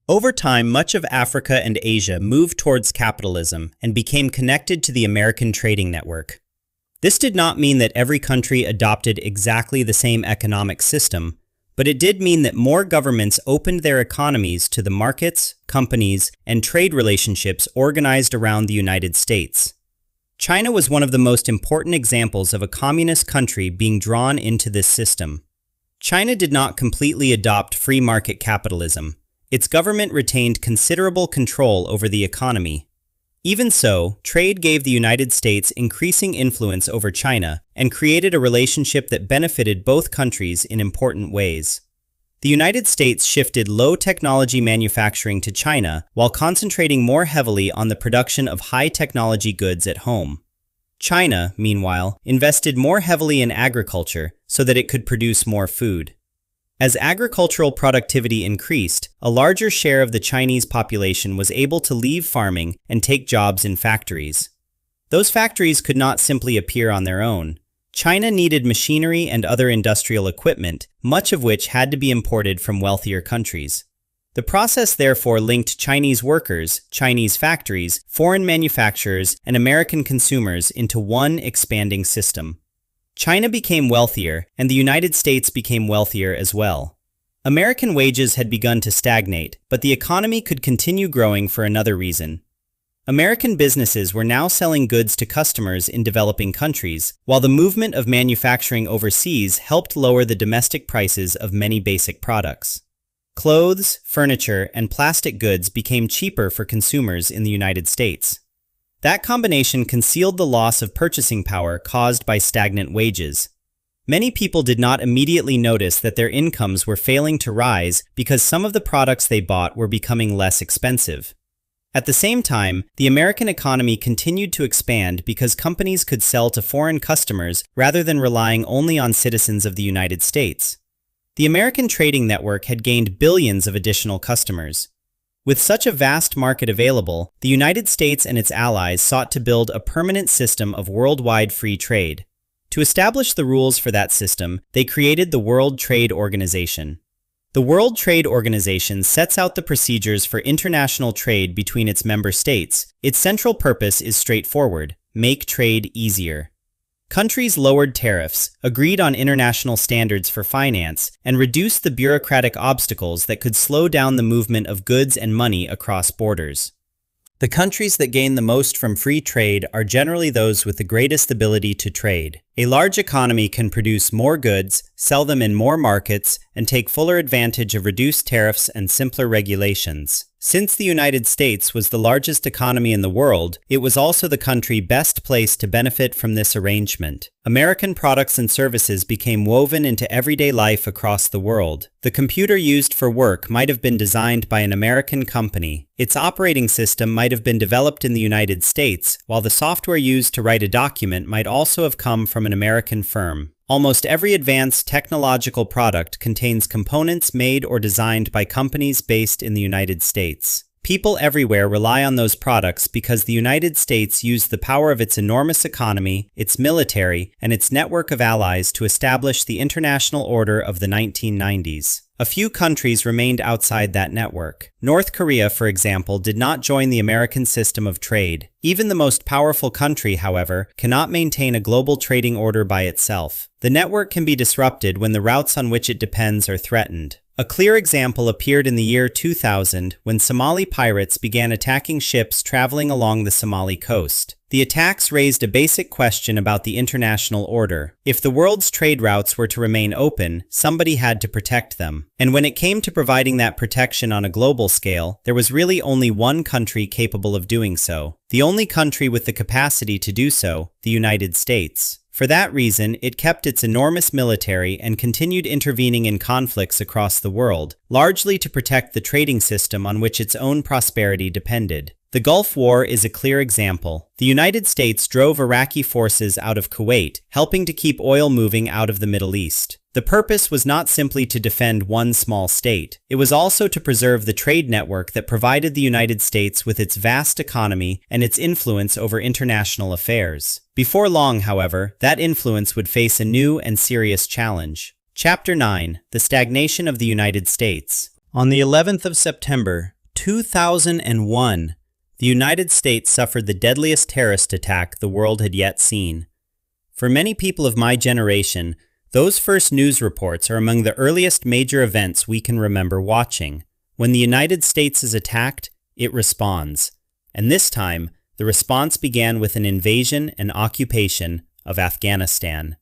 Over time, much of Africa and Asia moved towards capitalism and became connected to the American trading network. This did not mean that every country adopted exactly the same economic system, but it did mean that more governments opened their economies to the markets, companies, and trade relationships organized around the United States. China was one of the most important examples of a communist country being drawn into this system. China did not completely adopt free market capitalism. Its government retained considerable control over the economy. Even so, trade gave the United States increasing influence over China and created a relationship that benefited both countries in important ways. The United States shifted low-technology manufacturing to China while concentrating more heavily on the production of high-technology goods at home. China, meanwhile, invested more heavily in agriculture so that it could produce more food. As agricultural productivity increased, a larger share of the Chinese population was able to leave farming and take jobs in factories. Those factories could not simply appear on their own. China needed machinery and other industrial equipment, much of which had to be imported from wealthier countries. The process therefore linked Chinese workers, Chinese factories, foreign manufacturers, and American consumers into one expanding system. China became wealthier, and the United States became wealthier as well. American wages had begun to stagnate, but the economy could continue growing for another reason. American businesses were now selling goods to customers in developing countries, while the movement of manufacturing overseas helped lower the domestic prices of many basic products. Clothes, furniture, and plastic goods became cheaper for consumers in the United States. That combination concealed the loss of purchasing power caused by stagnant wages. Many people did not immediately notice that their incomes were failing to rise because some of the products they bought were becoming less expensive. At the same time, the American economy continued to expand because companies could sell to foreign customers rather than relying only on citizens of the United States. The American trading network had gained billions of additional customers. With such a vast market available, the United States and its allies sought to build a permanent system of worldwide free trade. To establish the rules for that system, they created the World Trade Organization. The World Trade Organization sets out the procedures for international trade between its member states. Its central purpose is straightforward: make trade easier. Countries lowered tariffs, agreed on international standards for finance, and reduced the bureaucratic obstacles that could slow down the movement of goods and money across borders. The countries that gain the most from free trade are generally those with the greatest ability to trade. A large economy can produce more goods, sell them in more markets, and take fuller advantage of reduced tariffs and simpler regulations. Since the United States was the largest economy in the world, it was also the country best placed to benefit from this arrangement. American products and services became woven into everyday life across the world. The computer used for work might have been designed by an American company. Its operating system might have been developed in the United States, while the software used to write a document might also have come from an American firm. Almost every advanced technological product contains components made or designed by companies based in the United States. People everywhere rely on those products because the United States used the power of its enormous economy, its military, and its network of allies to establish the international order of the 1990s. A few countries remained outside that network. North Korea, for example, did not join the American system of trade. Even the most powerful country, however, cannot maintain a global trading order by itself. The network can be disrupted when the routes on which it depends are threatened. A clear example appeared in the year 2000 when Somali pirates began attacking ships traveling along the Somali coast. The attacks raised a basic question about the international order. If the world's trade routes were to remain open, somebody had to protect them. And when it came to providing that protection on a global scale, there was really only one country capable of doing so. The only country with the capacity to do so, the United States. For that reason, it kept its enormous military and continued intervening in conflicts across the world, largely to protect the trading system on which its own prosperity depended. The Gulf War is a clear example. The United States drove Iraqi forces out of Kuwait, helping to keep oil moving out of the Middle East. The purpose was not simply to defend one small state. It was also to preserve the trade network that provided the United States with its vast economy and its influence over international affairs. Before long, however, that influence would face a new and serious challenge. Chapter 9: The Stagnation of the United States. On the 11th of September, 2001, the United States suffered the deadliest terrorist attack the world had yet seen. For many people of my generation, those first news reports are among the earliest major events we can remember watching. When the United States is attacked, it responds. And this time, the response began with an invasion and occupation of Afghanistan.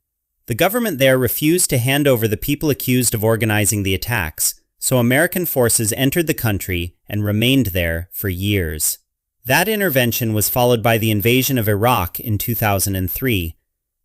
The government there refused to hand over the people accused of organizing the attacks, so American forces entered the country and remained there for years. That intervention was followed by the invasion of Iraq in 2003.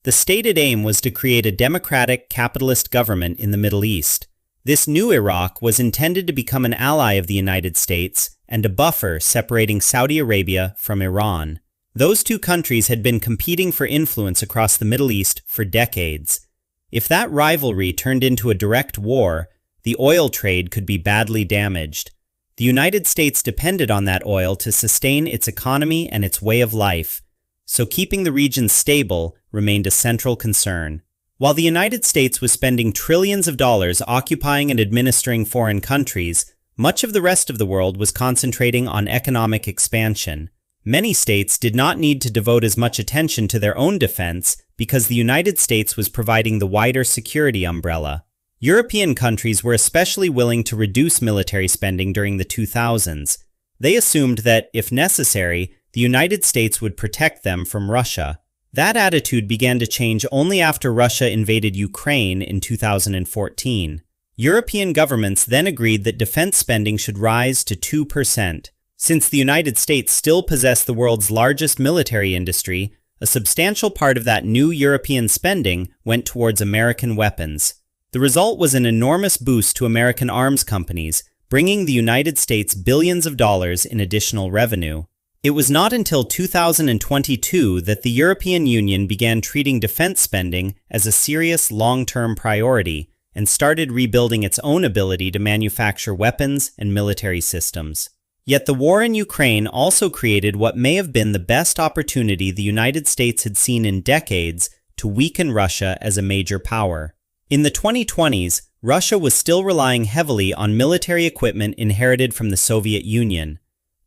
The stated aim was to create a democratic, capitalist government in the Middle East. This new Iraq was intended to become an ally of the United States and a buffer separating Saudi Arabia from Iran. Those two countries had been competing for influence across the Middle East for decades. If that rivalry turned into a direct war, the oil trade could be badly damaged. The United States depended on that oil to sustain its economy and its way of life, so keeping the region stable remained a central concern. While the United States was spending trillions of dollars occupying and administering foreign countries, much of the rest of the world was concentrating on economic expansion. Many states did not need to devote as much attention to their own defense because the United States was providing the wider security umbrella. European countries were especially willing to reduce military spending during the 2000s. They assumed that, if necessary, the United States would protect them from Russia. That attitude began to change only after Russia invaded Ukraine in 2014. European governments then agreed that defense spending should rise to 2%. Since the United States still possessed the world's largest military industry, a substantial part of that new European spending went towards American weapons. The result was an enormous boost to American arms companies, bringing the United States billions of dollars in additional revenue. It was not until 2022 that the European Union began treating defense spending as a serious long-term priority and started rebuilding its own ability to manufacture weapons and military systems. Yet the war in Ukraine also created what may have been the best opportunity the United States had seen in decades to weaken Russia as a major power. In the 2020s, Russia was still relying heavily on military equipment inherited from the Soviet Union.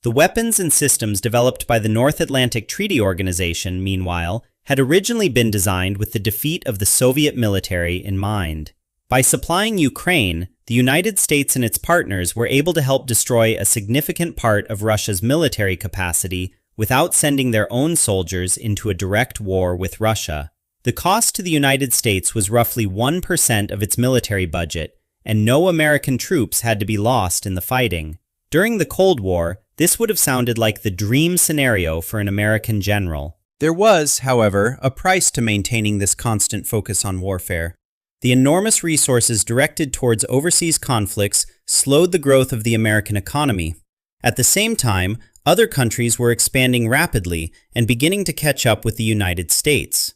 The weapons and systems developed by the North Atlantic Treaty Organization, meanwhile, had originally been designed with the defeat of the Soviet military in mind. By supplying Ukraine, the United States and its partners were able to help destroy a significant part of Russia's military capacity without sending their own soldiers into a direct war with Russia. The cost to the United States was roughly 1% of its military budget, and no American troops had to be lost in the fighting. During the Cold War, this would have sounded like the dream scenario for an American general. There was, however, a price to maintaining this constant focus on warfare. The enormous resources directed towards overseas conflicts slowed the growth of the American economy. At the same time, other countries were expanding rapidly and beginning to catch up with the United States.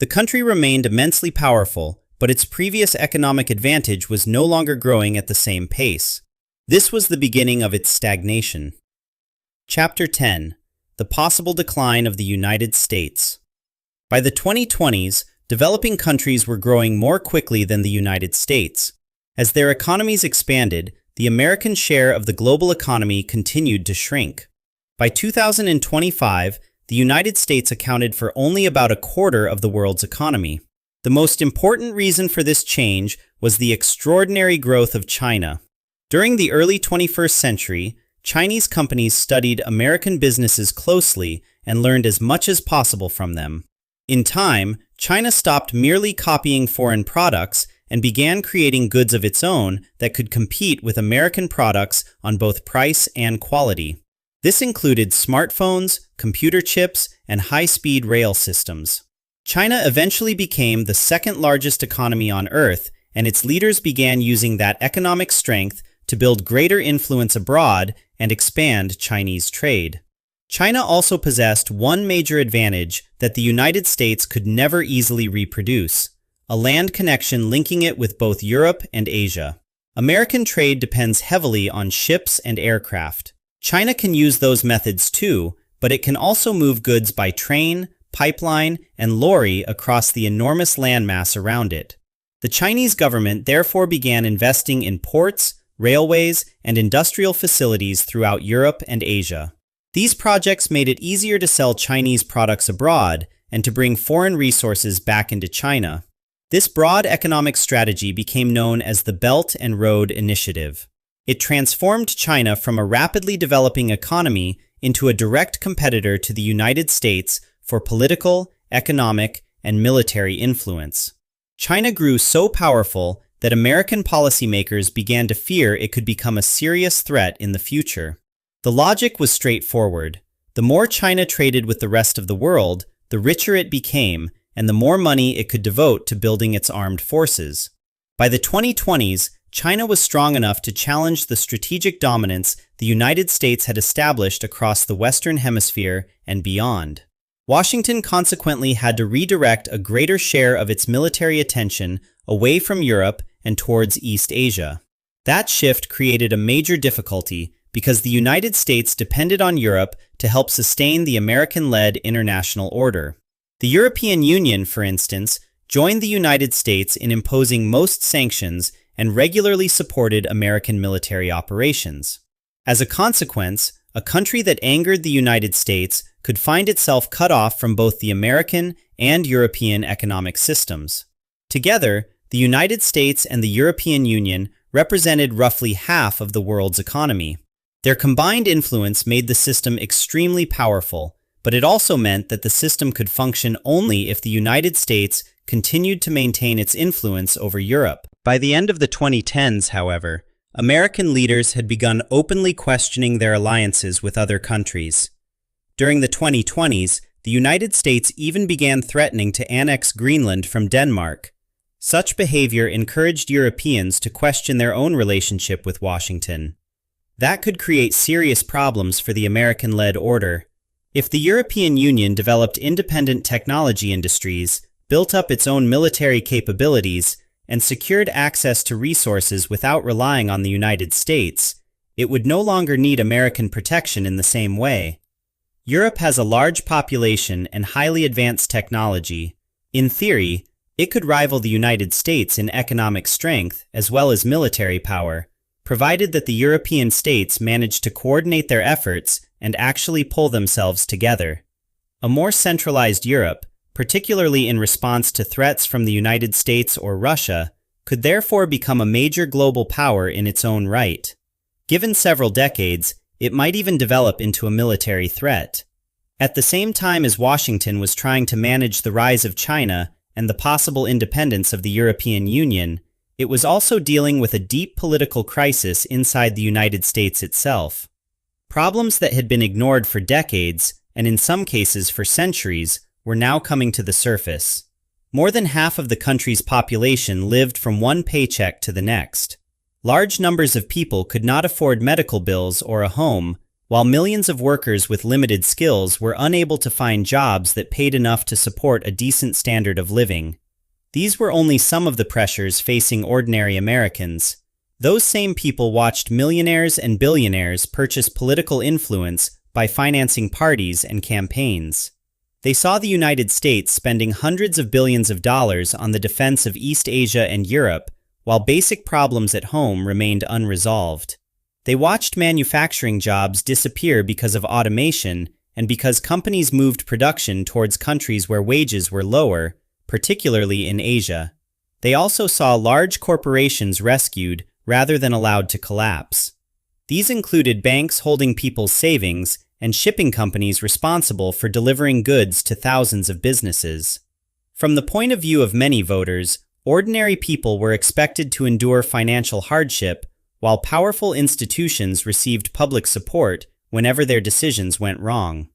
The country remained immensely powerful, but its previous economic advantage was no longer growing at the same pace. This was the beginning of its stagnation. Chapter 10: The Possible Decline of the United States. By the 2020s, developing countries were growing more quickly than the United States. As their economies expanded, the American share of the global economy continued to shrink. By 2025, the United States accounted for only about a quarter of the world's economy. The most important reason for this change was the extraordinary growth of China. During the early 21st century, Chinese companies studied American businesses closely and learned as much as possible from them. In time, China stopped merely copying foreign products and began creating goods of its own that could compete with American products on both price and quality. This included smartphones, computer chips, and high-speed rail systems. China eventually became the second largest economy on Earth, and its leaders began using that economic strength to build greater influence abroad and expand Chinese trade. China also possessed one major advantage that the United States could never easily reproduce: a land connection linking it with both Europe and Asia. American trade depends heavily on ships and aircraft. China can use those methods too, but it can also move goods by train, pipeline, and lorry across the enormous landmass around it. The Chinese government therefore began investing in ports, railways, and industrial facilities throughout Europe and Asia. These projects made it easier to sell Chinese products abroad and to bring foreign resources back into China. This broad economic strategy became known as the Belt and Road Initiative. It transformed China from a rapidly developing economy into a direct competitor to the United States for political, economic, and military influence. China grew so powerful that American policymakers began to fear it could become a serious threat in the future. The logic was straightforward. The more China traded with the rest of the world, the richer it became, and the more money it could devote to building its armed forces. By the 2020s, China was strong enough to challenge the strategic dominance the United States had established across the Western Hemisphere and beyond. Washington consequently had to redirect a greater share of its military attention away from Europe and towards East Asia. That shift created a major difficulty because the United States depended on Europe to help sustain the American-led international order. The European Union, for instance, joined the United States in imposing most sanctions and regularly supported American military operations. As a consequence, a country that angered the United States could find itself cut off from both the American and European economic systems. Together, the United States and the European Union represented roughly half of the world's economy. Their combined influence made the system extremely powerful, but it also meant that the system could function only if the United States continued to maintain its influence over Europe. By the end of the 2010s, however, American leaders had begun openly questioning their alliances with other countries. During the 2020s, the United States even began threatening to annex Greenland from Denmark. Such behavior encouraged Europeans to question their own relationship with Washington. That could create serious problems for the American-led order. If the European Union developed independent technology industries, built up its own military capabilities, and secured access to resources without relying on the United States, it would no longer need American protection in the same way. Europe has a large population and highly advanced technology. In theory, it could rival the United States in economic strength as well as military power, provided that the European states managed to coordinate their efforts and actually pull themselves together. A more centralized Europe, particularly in response to threats from the United States or Russia, could therefore become a major global power in its own right. Given several decades, it might even develop into a military threat. At the same time as Washington was trying to manage the rise of China and the possible independence of the European Union, it was also dealing with a deep political crisis inside the United States itself. Problems that had been ignored for decades, and in some cases for centuries, were now coming to the surface. More than half of the country's population lived from one paycheck to the next. Large numbers of people could not afford medical bills or a home, while millions of workers with limited skills were unable to find jobs that paid enough to support a decent standard of living. These were only some of the pressures facing ordinary Americans. Those same people watched millionaires and billionaires purchase political influence by financing parties and campaigns. They saw the United States spending hundreds of billions of dollars on the defense of East Asia and Europe, while basic problems at home remained unresolved. They watched manufacturing jobs disappear because of automation and because companies moved production towards countries where wages were lower, particularly in Asia. They also saw large corporations rescued rather than allowed to collapse. These included banks holding people's savings and shipping companies responsible for delivering goods to thousands of businesses. From the point of view of many voters, ordinary people were expected to endure financial hardship, while powerful institutions received public support whenever their decisions went wrong.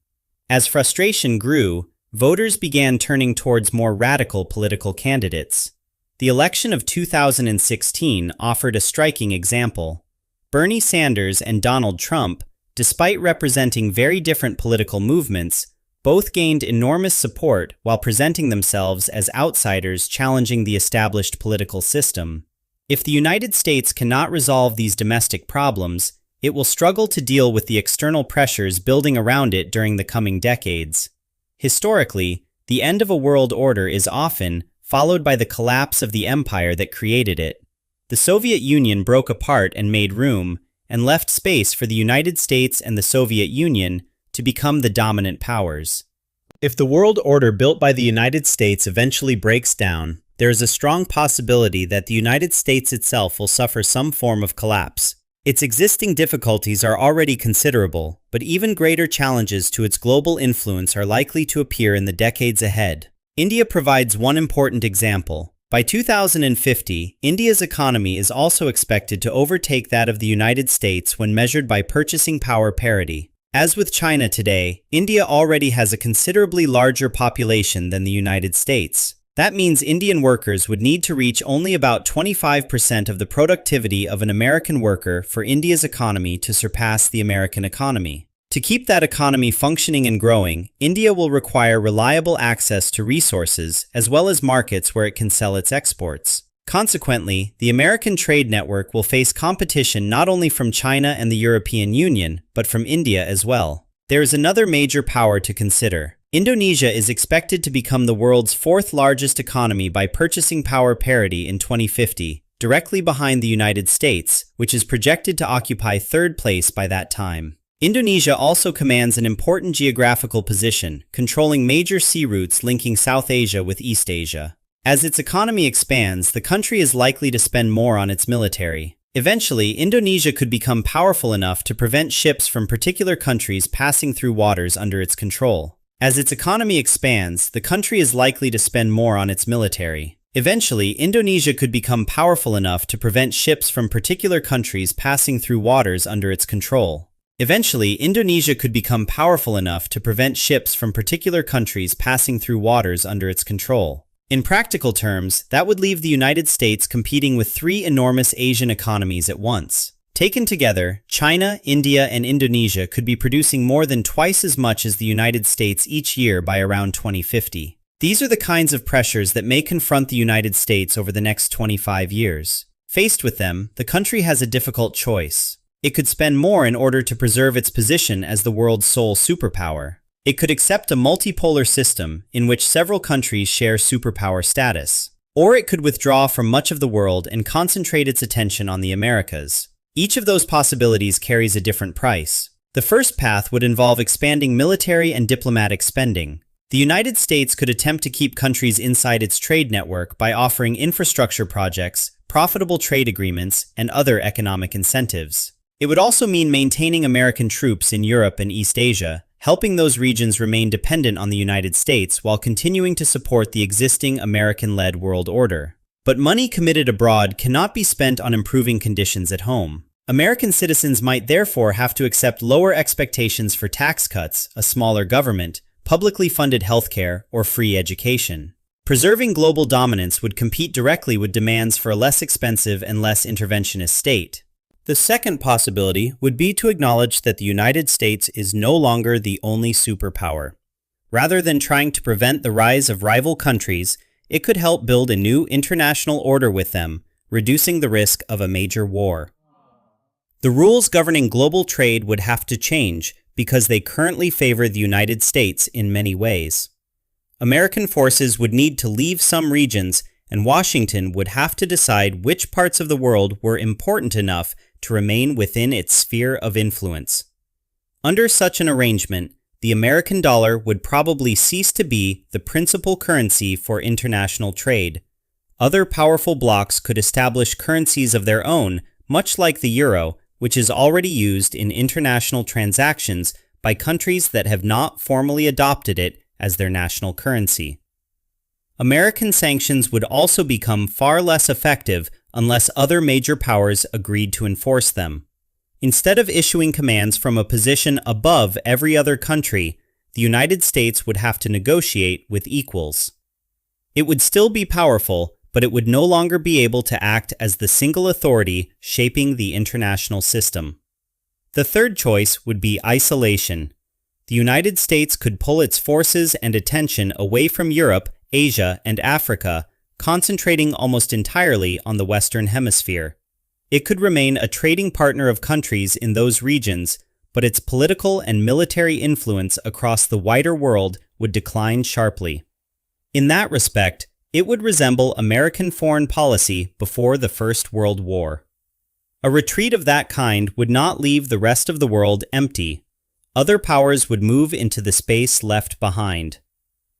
As frustration grew, voters began turning towards more radical political candidates. The election of 2016 offered a striking example. Bernie Sanders and Donald Trump, despite representing very different political movements, both gained enormous support while presenting themselves as outsiders challenging the established political system. If the United States cannot resolve these domestic problems, it will struggle to deal with the external pressures building around it during the coming decades. Historically, the end of a world order is often followed by the collapse of the empire that created it. The Soviet Union broke apart and made room, and left space for the United States and the Soviet Union to become the dominant powers. If the world order built by the United States eventually breaks down, there is a strong possibility that the United States itself will suffer some form of collapse. Its existing difficulties are already considerable, but even greater challenges to its global influence are likely to appear in the decades ahead. India provides one important example. By 2050, India's economy is also expected to overtake that of the United States when measured by purchasing power parity. As with China today, India already has a considerably larger population than the United States. That means Indian workers would need to reach only about 25% of the productivity of an American worker for India's economy to surpass the American economy. To keep that economy functioning and growing, India will require reliable access to resources as well as markets where it can sell its exports. Consequently, the American trade network will face competition not only from China and the European Union, but from India as well. There is another major power to consider. Indonesia is expected to become the world's fourth largest economy by purchasing power parity in 2050, directly behind the United States, which is projected to occupy third place by that time. Indonesia also commands an important geographical position, controlling major sea routes linking South Asia with East Asia. As its economy expands, the country is likely to spend more on its military. Eventually, Indonesia could become powerful enough to prevent ships from particular countries passing through waters under its control. As its economy expands, the country is likely to spend more on its military. Eventually, Indonesia could become powerful enough to prevent ships from particular countries passing through waters under its control. Eventually, Indonesia could become powerful enough to prevent ships from particular countries passing through waters under its control. In practical terms, that would leave the United States competing with three enormous Asian economies at once. Taken together, China, India, and Indonesia could be producing more than twice as much as the United States each year by around 2050. These are the kinds of pressures that may confront the United States over the next 25 years. Faced with them, the country has a difficult choice. It could spend more in order to preserve its position as the world's sole superpower. It could accept a multipolar system in which several countries share superpower status. Or it could withdraw from much of the world and concentrate its attention on the Americas. Each of those possibilities carries a different price. The first path would involve expanding military and diplomatic spending. The United States could attempt to keep countries inside its trade network by offering infrastructure projects, profitable trade agreements, and other economic incentives. It would also mean maintaining American troops in Europe and East Asia, helping those regions remain dependent on the United States while continuing to support the existing American-led world order. But money committed abroad cannot be spent on improving conditions at home. American citizens might therefore have to accept lower expectations for tax cuts, a smaller government, publicly funded healthcare, or free education. Preserving global dominance would compete directly with demands for a less expensive and less interventionist state. The second possibility would be to acknowledge that the United States is no longer the only superpower. Rather than trying to prevent the rise of rival countries, it could help build a new international order with them, reducing the risk of a major war. The rules governing global trade would have to change because they currently favor the United States in many ways. American forces would need to leave some regions, and Washington would have to decide which parts of the world were important enough to remain within its sphere of influence. Under such an arrangement, the American dollar would probably cease to be the principal currency for international trade. Other powerful blocs could establish currencies of their own, much like the euro, which is already used in international transactions by countries that have not formally adopted it as their national currency. American sanctions would also become far less effective unless other major powers agreed to enforce them. Instead of issuing commands from a position above every other country, the United States would have to negotiate with equals. It would still be powerful, but it would no longer be able to act as the single authority shaping the international system. The third choice would be isolation. The United States could pull its forces and attention away from Europe, Asia, and Africa, concentrating almost entirely on the Western Hemisphere. It could remain a trading partner of countries in those regions, but its political and military influence across the wider world would decline sharply. In that respect, it would resemble American foreign policy before the First World War. A retreat of that kind would not leave the rest of the world empty. Other powers would move into the space left behind.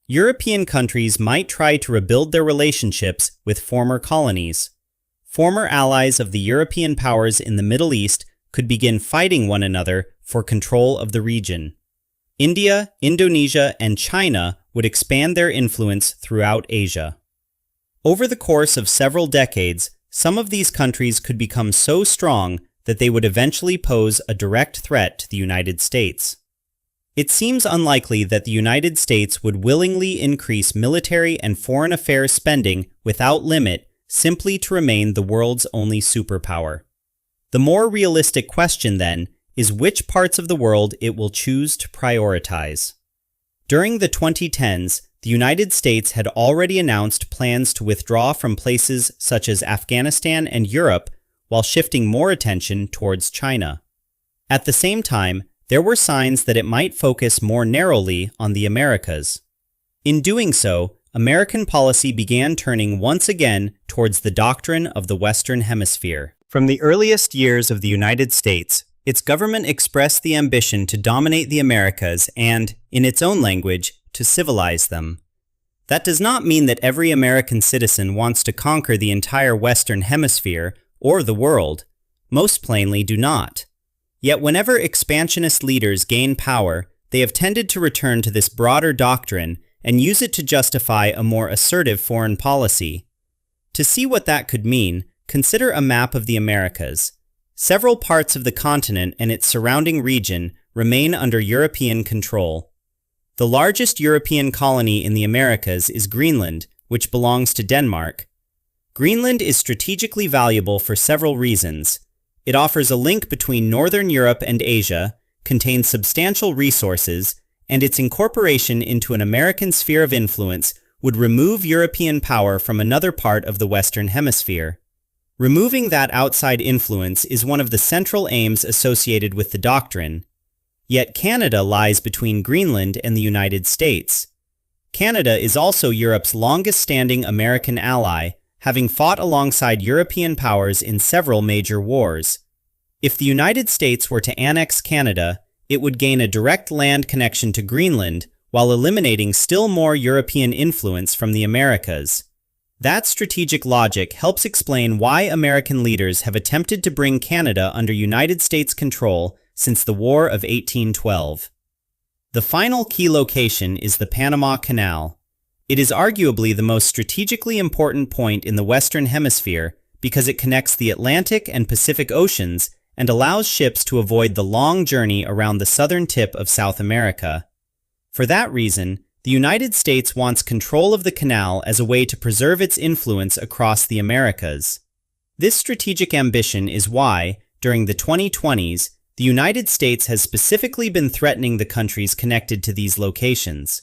European countries might try to rebuild their relationships with former colonies. Former allies of the European powers in the Middle East could begin fighting one another for control of the region. India, Indonesia, and China would expand their influence throughout Asia. Over the course of several decades, some of these countries could become so strong that they would eventually pose a direct threat to the United States. It seems unlikely that the United States would willingly increase military and foreign affairs spending without limit simply to remain the world's only superpower. The more realistic question, then, is which parts of the world it will choose to prioritize. During the 2010s, the United States had already announced plans to withdraw from places such as Afghanistan and Europe while shifting more attention towards China. At the same time, there were signs that it might focus more narrowly on the Americas. In doing so, American policy began turning once again towards the doctrine of the Western Hemisphere. From the earliest years of the United States, its government expressed the ambition to dominate the Americas and, in its own language, to civilize them. That does not mean that every American citizen wants to conquer the entire Western Hemisphere or the world. Most plainly do not. Yet whenever expansionist leaders gain power, they have tended to return to this broader doctrine and use it to justify a more assertive foreign policy. To see what that could mean, consider a map of the Americas. Several parts of the continent and its surrounding region remain under European control. The largest European colony in the Americas is Greenland, which belongs to Denmark. Greenland is strategically valuable for several reasons. It offers a link between Northern Europe and Asia, contains substantial resources, and its incorporation into an American sphere of influence would remove European power from another part of the Western Hemisphere. Removing that outside influence is one of the central aims associated with the doctrine. Yet Canada lies between Greenland and the United States. Canada is also Europe's longest-standing American ally, having fought alongside European powers in several major wars. If the United States were to annex Canada, it would gain a direct land connection to Greenland while eliminating still more European influence from the Americas. That strategic logic helps explain why American leaders have attempted to bring Canada under United States control since the War of 1812. The final key location is the Panama Canal. It is arguably the most strategically important point in the Western Hemisphere because it connects the Atlantic and Pacific Oceans and allows ships to avoid the long journey around the southern tip of South America. For that reason, the United States wants control of the canal as a way to preserve its influence across the Americas. This strategic ambition is why, during the 2020s, the United States has specifically been threatening the countries connected to these locations.